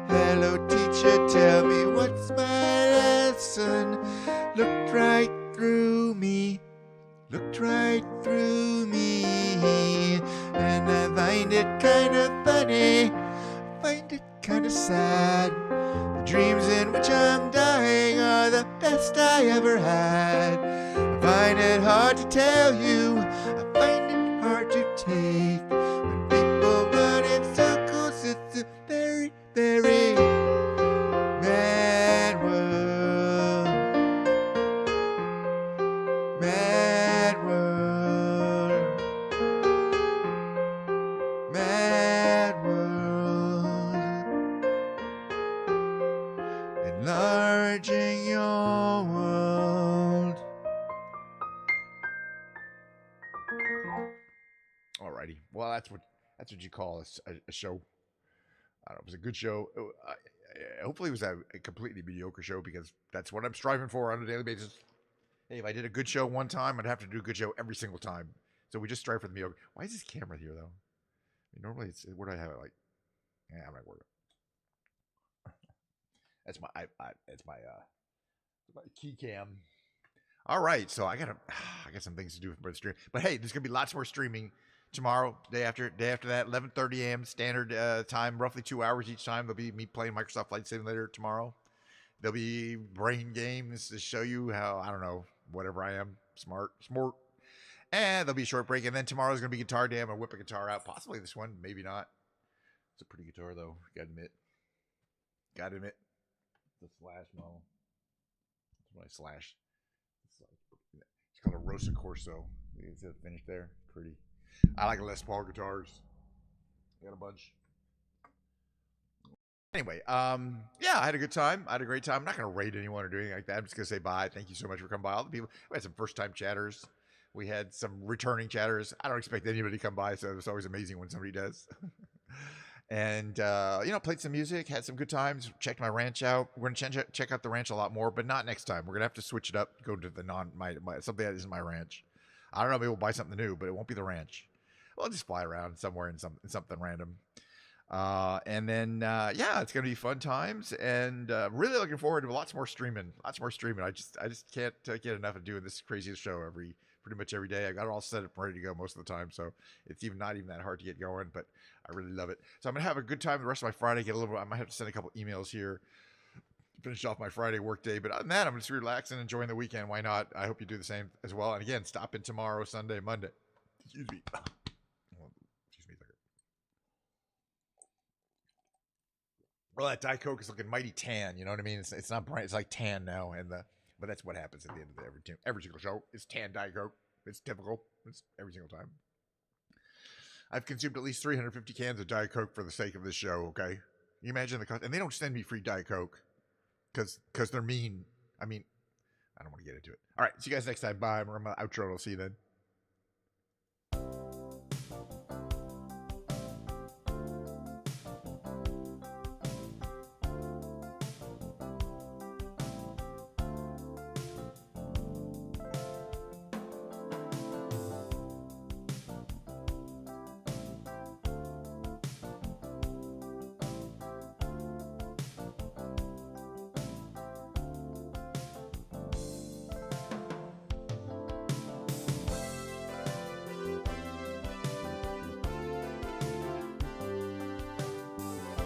Hello teacher, tell me what's my lesson. Looked right through me, looked right through me. And I find it kind of funny, find it kind of sad. The dreams in which I'm dying are the best I ever had. I find it hard to tell you, I find it hard to take. When people run in circles, it's a very, very mad world. Mad world. Mad world. Enlarging your world. Alrighty. Well, that's what you call a show. I don't know. It was a good show. Hopefully, it was a completely mediocre show because that's what I'm striving for on a daily basis. Hey, if I did a good show one time, I'd have to do a good show every single time. So we just strive for the mediocre. Why is this camera here though? I mean, normally it's where do I have it? Like, yeah, I'm not worried. That's my my key cam. All right, so I got some things to do for the stream. But hey, there's gonna be lots more streaming tomorrow, day after that, 11:30 a.m. standard time, roughly 2 hours each time. There'll be me playing Microsoft Flight Simulator tomorrow. There'll be brain games to show you how, I don't know, whatever I am, smart. And there'll be a short break, and then tomorrow's gonna be Guitar Day. I'm gonna whip a guitar out, possibly this one, maybe not. It's a pretty guitar though, gotta admit. The slash model. That's what I slash. It's called a Rosa Corso. You can see the finish there. Pretty. I like Les Paul guitars. I got a bunch. Anyway, yeah, I had a good time. I had a great time. I'm not going to rate anyone or do anything like that. I'm just going to say bye. Thank you so much for coming by. All the people. We had some first-time chatters. We had some returning chatters. I don't expect anybody to come by, so it's always amazing when somebody does. And, played some music, had some good times, checked my ranch out. We're going to check out the ranch a lot more, but not next time. We're going to have to switch it up, go to the something that isn't my ranch. I don't know, maybe we'll buy something new, but it won't be the ranch. We'll just fly around somewhere in something random. And then, it's going to be fun times, and really looking forward to lots more streaming. I just can't get enough of doing this craziest show pretty much every day. I got it all set up ready to go most of the time, so it's not even that hard to get going, but I really love it. So I'm gonna have a good time the rest of my Friday. I might have to send a couple emails here, finish off my Friday work day. But other than that, I'm just relaxing, enjoying the weekend. Why not? I hope you do the same as well. And again, stop in tomorrow, Sunday, Monday. Excuse me. Excuse me a second. Well, that Diet Coke is looking mighty tan. You know what I mean? It's not bright. It's like tan now, but that's what happens at the end of every single show. It's tan Diet Coke. It's typical. It's every single time. I've consumed at least 350 cans of Diet Coke for the sake of this show. Okay, you imagine the cost, and they don't send me free Diet Coke because they're mean. I mean, I don't want to get into it. All right, see you guys next time. Bye. I'm on my outro. I'll see you then.